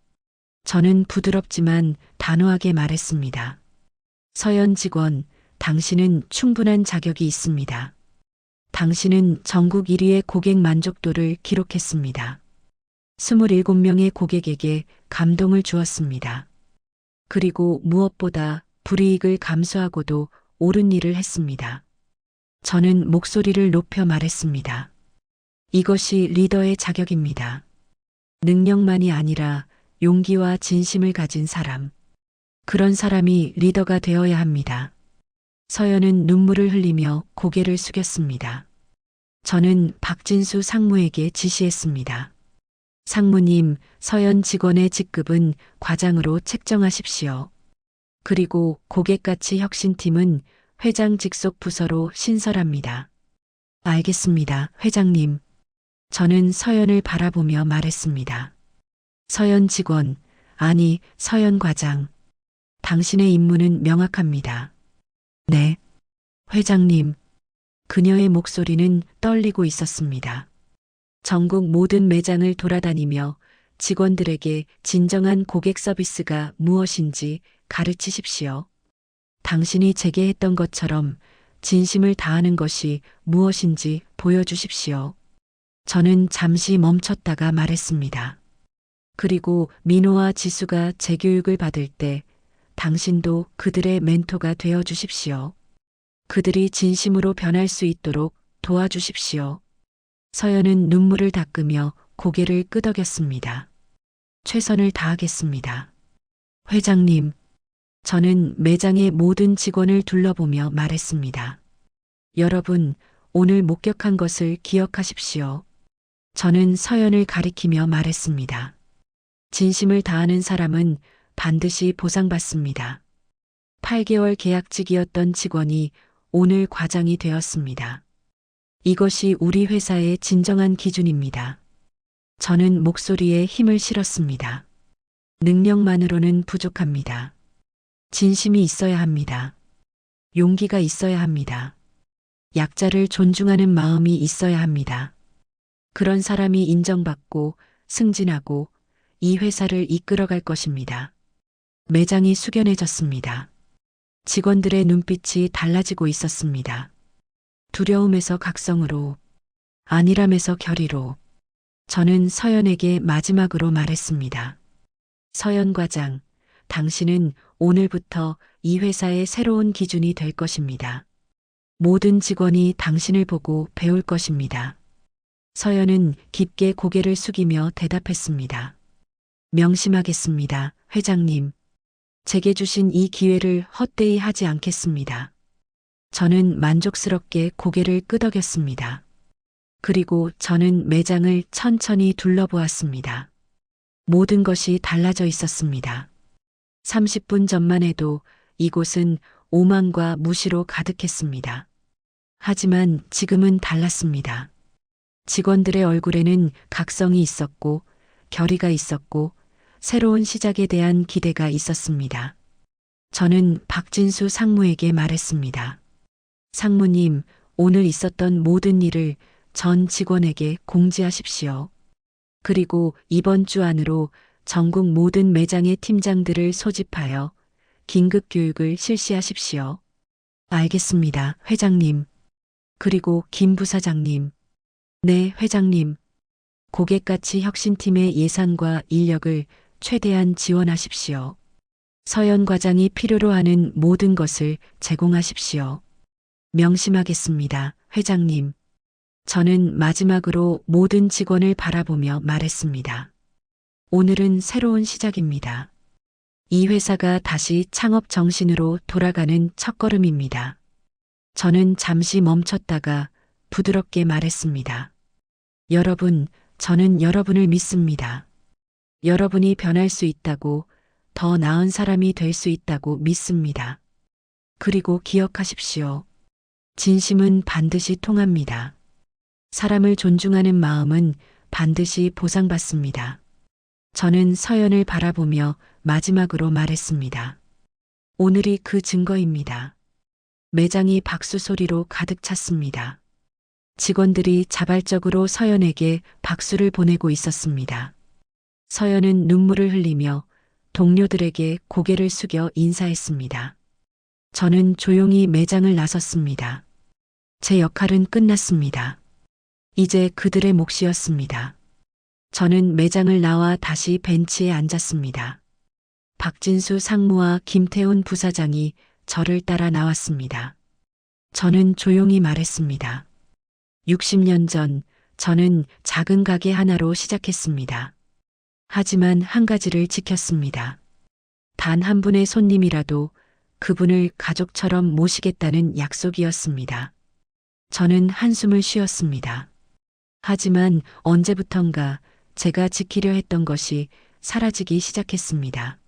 저는 부드럽지만 단호하게 말했습니다. 서연 직원, 당신은 충분한 자격이 있습니다. 당신은 전국 1위의 고객 만족도를 기록했습니다. 27명의 고객에게 감동을 주었습니다. 그리고 무엇보다 불이익을 감수하고도 옳은 일을 했습니다. 저는 목소리를 높여 말했습니다. 이것이 리더의 자격입니다. 능력만이 아니라 용기와 진심을 가진 사람. 그런 사람이 리더가 되어야 합니다. 서연은 눈물을 흘리며 고개를 숙였습니다. 저는 박진수 상무에게 지시했습니다. 상무님, 서연 직원의 직급은 과장으로 책정하십시오. 그리고 고객가치 혁신팀은 회장 직속 부서로 신설합니다. 알겠습니다, 회장님. 저는 서연을 바라보며 말했습니다. 서연 직원, 아니, 서연 과장. 당신의 임무는 명확합니다. 네, 회장님. 그녀의 목소리는 떨리고 있었습니다. 전국 모든 매장을 돌아다니며 직원들에게 진정한 고객 서비스가 무엇인지 가르치십시오. 당신이 제게 했던 것처럼 진심을 다하는 것이 무엇인지 보여주십시오. 저는 잠시 멈췄다가 말했습니다. 그리고 민호와 지수가 재교육을 받을 때 당신도 그들의 멘토가 되어 주십시오. 그들이 진심으로 변할 수 있도록 도와주십시오. 서연은 눈물을 닦으며 고개를 끄덕였습니다. 최선을 다하겠습니다. 회장님, 저는 매장의 모든 직원을 둘러보며 말했습니다. 여러분, 오늘 목격한 것을 기억하십시오. 저는 서연을 가리키며 말했습니다. 진심을 다하는 사람은 반드시 보상받습니다. 8개월 계약직이었던 직원이 오늘 과장이 되었습니다. 이것이 우리 회사의 진정한 기준입니다. 저는 목소리에 힘을 실었습니다. 능력만으로는 부족합니다. 진심이 있어야 합니다. 용기가 있어야 합니다. 약자를 존중하는 마음이 있어야 합니다. 그런 사람이 인정받고 승진하고 이 회사를 이끌어갈 것입니다. 매장이 숙연해졌습니다. 직원들의 눈빛이 달라지고 있었습니다. 두려움에서 각성으로, 안일함에서 결의로. 저는 서연에게 마지막으로 말했습니다. 서연 과장, 당신은 오늘부터 이 회사의 새로운 기준이 될 것입니다. 모든 직원이 당신을 보고 배울 것입니다. 서연은 깊게 고개를 숙이며 대답했습니다. 명심하겠습니다, 회장님. 제게 주신 이 기회를 헛되이 하지 않겠습니다. 저는 만족스럽게 고개를 끄덕였습니다. 그리고 저는 매장을 천천히 둘러보았습니다. 모든 것이 달라져 있었습니다. 30분 전만 해도 이곳은 오만과 무시로 가득했습니다. 하지만 지금은 달랐습니다. 직원들의 얼굴에는 각성이 있었고, 결의가 있었고, 새로운 시작에 대한 기대가 있었습니다. 저는 박진수 상무에게 말했습니다. 상무님, 오늘 있었던 모든 일을 전 직원에게 공지하십시오. 그리고 이번 주 안으로 전국 모든 매장의 팀장들을 소집하여 긴급 교육을 실시하십시오. 알겠습니다, 회장님. 그리고 김 부사장님. 네, 회장님. 고객가치 혁신팀의 예산과 인력을 최대한 지원하십시오. 서연 과장이 필요로 하는 모든 것을 제공하십시오. 명심하겠습니다, 회장님. 저는 마지막으로 모든 직원을 바라보며 말했습니다. 오늘은 새로운 시작입니다. 이 회사가 다시 창업 정신으로 돌아가는 첫걸음입니다. 저는 잠시 멈췄다가 부드럽게 말했습니다. 여러분, 저는 여러분을 믿습니다. 여러분이 변할 수 있다고, 더 나은 사람이 될 수 있다고 믿습니다. 그리고 기억하십시오. 진심은 반드시 통합니다. 사람을 존중하는 마음은 반드시 보상받습니다. 저는 서연을 바라보며 마지막으로 말했습니다. 오늘이 그 증거입니다. 매장이 박수 소리로 가득 찼습니다. 직원들이 자발적으로 서연에게 박수를 보내고 있었습니다. 서연은 눈물을 흘리며 동료들에게 고개를 숙여 인사했습니다. 저는 조용히 매장을 나섰습니다. 제 역할은 끝났습니다. 이제 그들의 몫이었습니다. 저는 매장을 나와 다시 벤치에 앉았습니다. 박진수 상무와 김태훈 부사장이 저를 따라 나왔습니다. 저는 조용히 말했습니다. 60년 전 저는 작은 가게 하나로 시작했습니다. 하지만 한 가지를 지켰습니다. 단 한 분의 손님이라도 그분을 가족처럼 모시겠다는 약속이었습니다. 저는 한숨을 쉬었습니다. 하지만 언제부턴가 제가 지키려 했던 것이 사라지기 시작했습니다.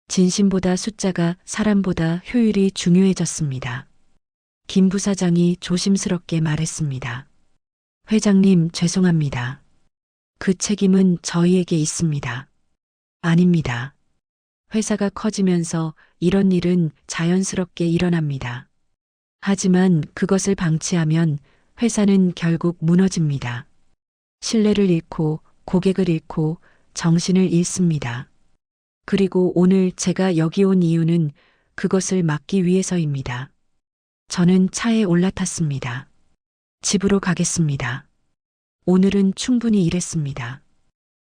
진심보다 숫자가 사람보다 효율이 중요해졌습니다. 김 부사장이 조심스럽게 말했습니다. 회장님, 죄송합니다. 그 책임은 저희에게 있습니다. 아닙니다. 회사가 커지면서 이런 일은 자연스럽게 일어납니다. 하지만 그것을 방치하면 회사는 결국 무너집니다. 신뢰를 잃고 고객을 잃고 정신을 잃습니다. 그리고 오늘 제가 여기 온 이유는 그것을 막기 위해서입니다. 저는 차에 올라탔습니다. 집으로 가겠습니다. 오늘은 충분히 일했습니다.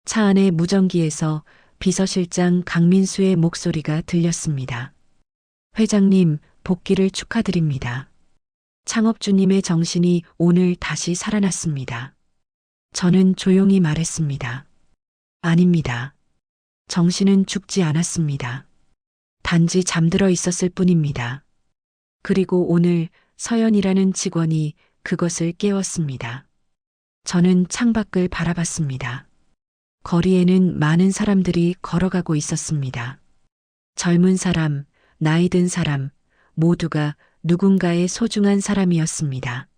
차 안의 무전기에서 비서실장 강민수의 목소리가 들렸습니다. 회장님, 복귀를 축하드립니다. 창업주님의 정신이 오늘 다시 살아났습니다. 저는 조용히 말했습니다. 아닙니다. 정신은 죽지 않았습니다. 단지 잠들어 있었을 뿐입니다. 그리고 오늘 서연이라는 직원이 그것을 깨웠습니다. 저는 창밖을 바라봤습니다. 거리에는 많은 사람들이 걸어가고 있었습니다. 젊은 사람, 나이 든 사람, 모두가 누군가의 소중한 사람이었습니다.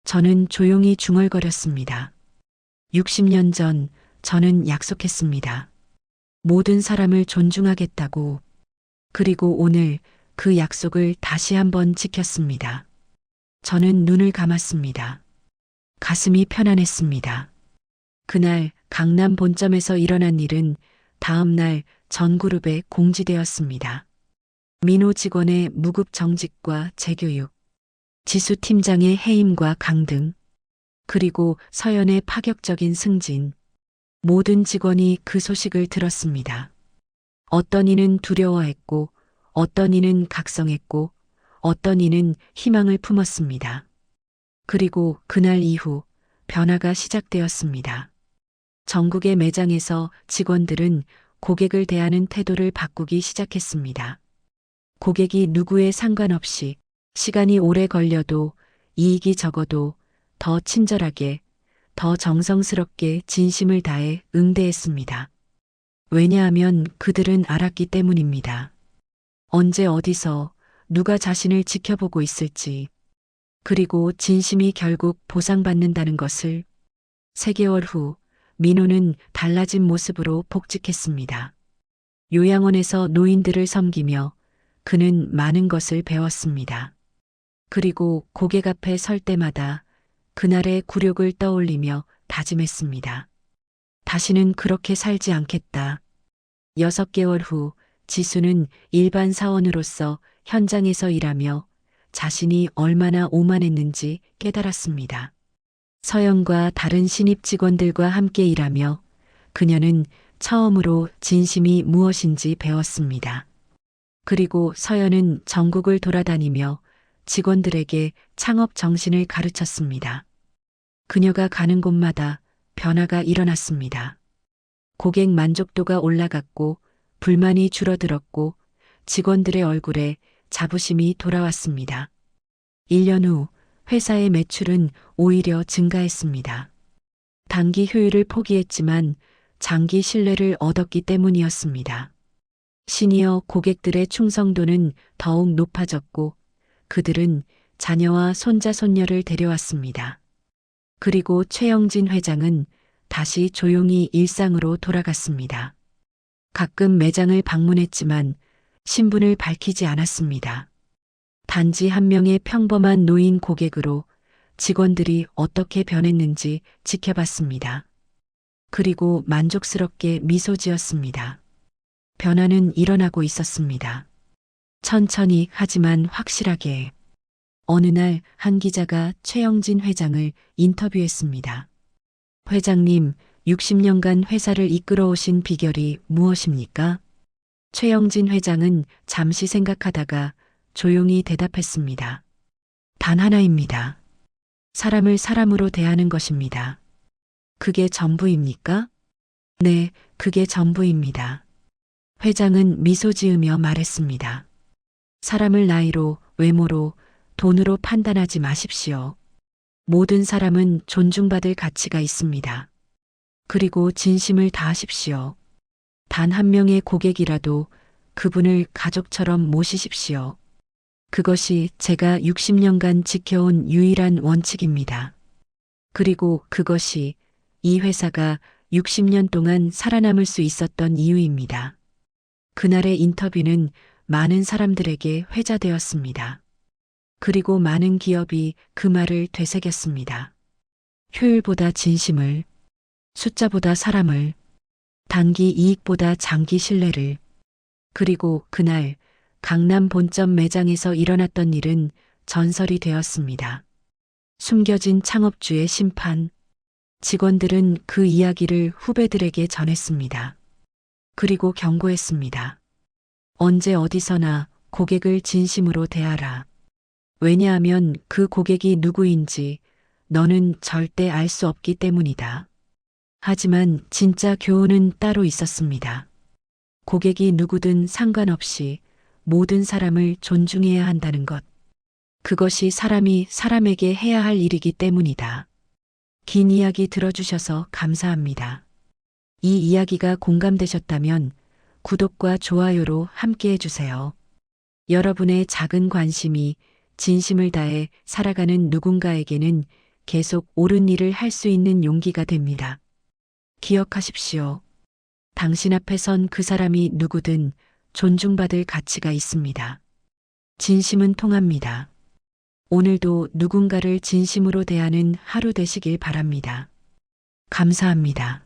저는 조용히 중얼거렸습니다. 60년 전 저는 약속했습니다. 모든 사람을 존중하겠다고. 그리고 오늘 그 약속을 다시 한번 지켰습니다. 저는 눈을 감았습니다. 가슴이 편안했습니다. 그날 강남 본점에서 일어난 일은 다음 날 전 그룹에 공지되었습니다. 민호 직원의 무급 정직과 재교육, 지수 팀장의 해임과 강등, 그리고 서연의 파격적인 승진. 모든 직원이 그 소식을 들었습니다. 어떤 이는 두려워했고, 어떤 이는 각성했고, 어떤 이는 희망을 품었습니다. 그리고 그날 이후 변화가 시작되었습니다. 전국의 매장에서 직원들은 고객을 대하는 태도를 바꾸기 시작했습니다. 고객이 누구에 상관없이 시간이 오래 걸려도 이익이 적어도 더 친절하게, 더 정성스럽게 진심을 다해 응대했습니다. 왜냐하면 그들은 알았기 때문입니다. 언제 어디서 누가 자신을 지켜보고 있을지, 그리고 진심이 결국 보상받는다는 것을. 3개월 후 민호는 달라진 모습으로 복직했습니다. 요양원에서 노인들을 섬기며 그는 많은 것을 배웠습니다. 그리고 고객 앞에 설 때마다 그날의 굴욕을 떠올리며 다짐했습니다. 다시는 그렇게 살지 않겠다. 6개월 후 지수는 일반 사원으로서 현장에서 일하며 자신이 얼마나 오만했는지 깨달았습니다. 서연과 다른 신입 직원들과 함께 일하며 그녀는 처음으로 진심이 무엇인지 배웠습니다. 그리고 서연은 전국을 돌아다니며 직원들에게 창업 정신을 가르쳤습니다. 그녀가 가는 곳마다 변화가 일어났습니다. 고객 만족도가 올라갔고 불만이 줄어들었고 직원들의 얼굴에 자부심이 돌아왔습니다. 1년 후 회사의 매출은 오히려 증가했습니다. 단기 효율을 포기했지만 장기 신뢰를 얻었기 때문이었습니다. 시니어 고객들의 충성도는 더욱 높아졌고 그들은 자녀와 손자 손녀를 데려왔습니다. 그리고 최영진 회장은 다시 조용히 일상으로 돌아갔습니다. 가끔 매장을 방문했지만 신분을 밝히지 않았습니다. 단지 한 명의 평범한 노인 고객으로 직원들이 어떻게 변했는지 지켜봤습니다. 그리고 만족스럽게 미소 지었습니다. 변화는 일어나고 있었습니다. 천천히 하지만 확실하게. 어느 날 한 기자가 최영진 회장을 인터뷰했습니다. 회장님, 60년간 회사를 이끌어 오신 비결이 무엇입니까? 최영진 회장은 잠시 생각하다가 조용히 대답했습니다. 단 하나입니다. 사람을 사람으로 대하는 것입니다. 그게 전부입니까? 네, 그게 전부입니다. 회장은 미소 지으며 말했습니다. 사람을 나이로, 외모로, 돈으로 판단하지 마십시오. 모든 사람은 존중받을 가치가 있습니다. 그리고 진심을 다하십시오. 단 한 명의 고객이라도 그분을 가족처럼 모시십시오. 그것이 제가 60년간 지켜온 유일한 원칙입니다. 그리고 그것이 이 회사가 60년 동안 살아남을 수 있었던 이유입니다. 그날의 인터뷰는 많은 사람들에게 회자되었습니다. 그리고 많은 기업이 그 말을 되새겼습니다. 효율보다 진심을, 숫자보다 사람을, 단기 이익보다 장기 신뢰를. 그리고 그날 강남 본점 매장에서 일어났던 일은 전설이 되었습니다. 숨겨진 창업주의 심판. 직원들은 그 이야기를 후배들에게 전했습니다. 그리고 경고했습니다. 언제 어디서나 고객을 진심으로 대하라. 왜냐하면 그 고객이 누구인지 너는 절대 알 수 없기 때문이다. 하지만 진짜 교훈은 따로 있었습니다. 고객이 누구든 상관없이 모든 사람을 존중해야 한다는 것. 그것이 사람이 사람에게 해야 할 일이기 때문이다. 긴 이야기 들어주셔서 감사합니다. 이 이야기가 공감되셨다면 구독과 좋아요로 함께 해주세요. 여러분의 작은 관심이 진심을 다해 살아가는 누군가에게는 계속 옳은 일을 할 수 있는 용기가 됩니다. 기억하십시오. 당신 앞에 선 그 사람이 누구든 존중받을 가치가 있습니다. 진심은 통합니다. 오늘도 누군가를 진심으로 대하는 하루 되시길 바랍니다. 감사합니다.